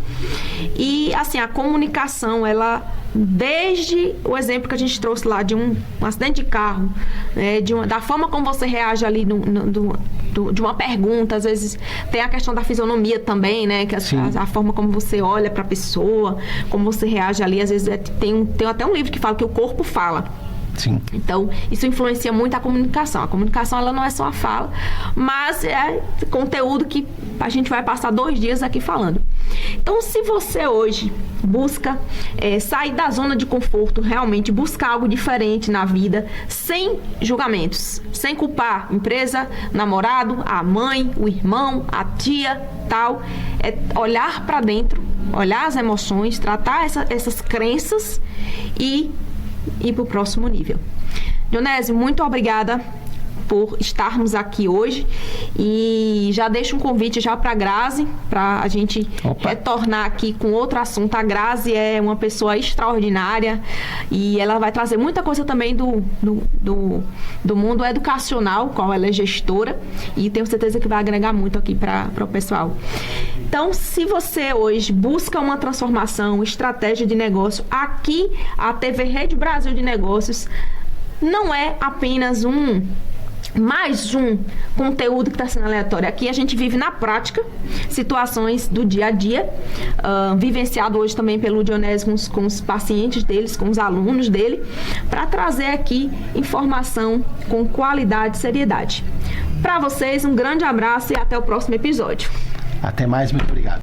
E, assim, a comunicação, ela, desde o exemplo que a gente trouxe lá de um acidente de carro, né? Da forma como você reage ali de uma pergunta, às vezes tem a questão da fisionomia também, né? Que a forma como você olha para a pessoa, como você reage ali, às vezes tem até um livro que fala que o corpo fala. Sim. Então, isso influencia muito a comunicação. A comunicação, ela não é só a fala, mas é conteúdo que a gente vai passar 2 dias aqui falando. Então, se você hoje busca sair da zona de conforto, realmente buscar algo diferente na vida, sem julgamentos, sem culpar empresa, namorado, a mãe, o irmão, a tia, tal, é olhar para dentro, olhar as emoções, tratar essas crenças e ir para o próximo nível. Dionésio, muito obrigada por estarmos aqui hoje e já deixo um convite já para a Grazi, para a gente retornar aqui com outro assunto. A Grazi é uma pessoa extraordinária e ela vai trazer muita coisa também do mundo educacional, qual ela é gestora, e tenho certeza que vai agregar muito aqui para o pessoal. Então, se você hoje busca uma transformação, estratégia de negócio, aqui a TV Rede Brasil de Negócios não é apenas mais um conteúdo que está sendo aleatório. Aqui a gente vive na prática situações do dia a dia, vivenciado hoje também pelo Dionésio com os pacientes deles, com os alunos dele, para trazer aqui informação com qualidade e seriedade. Para vocês, um grande abraço e até o próximo episódio. Até mais, muito obrigado.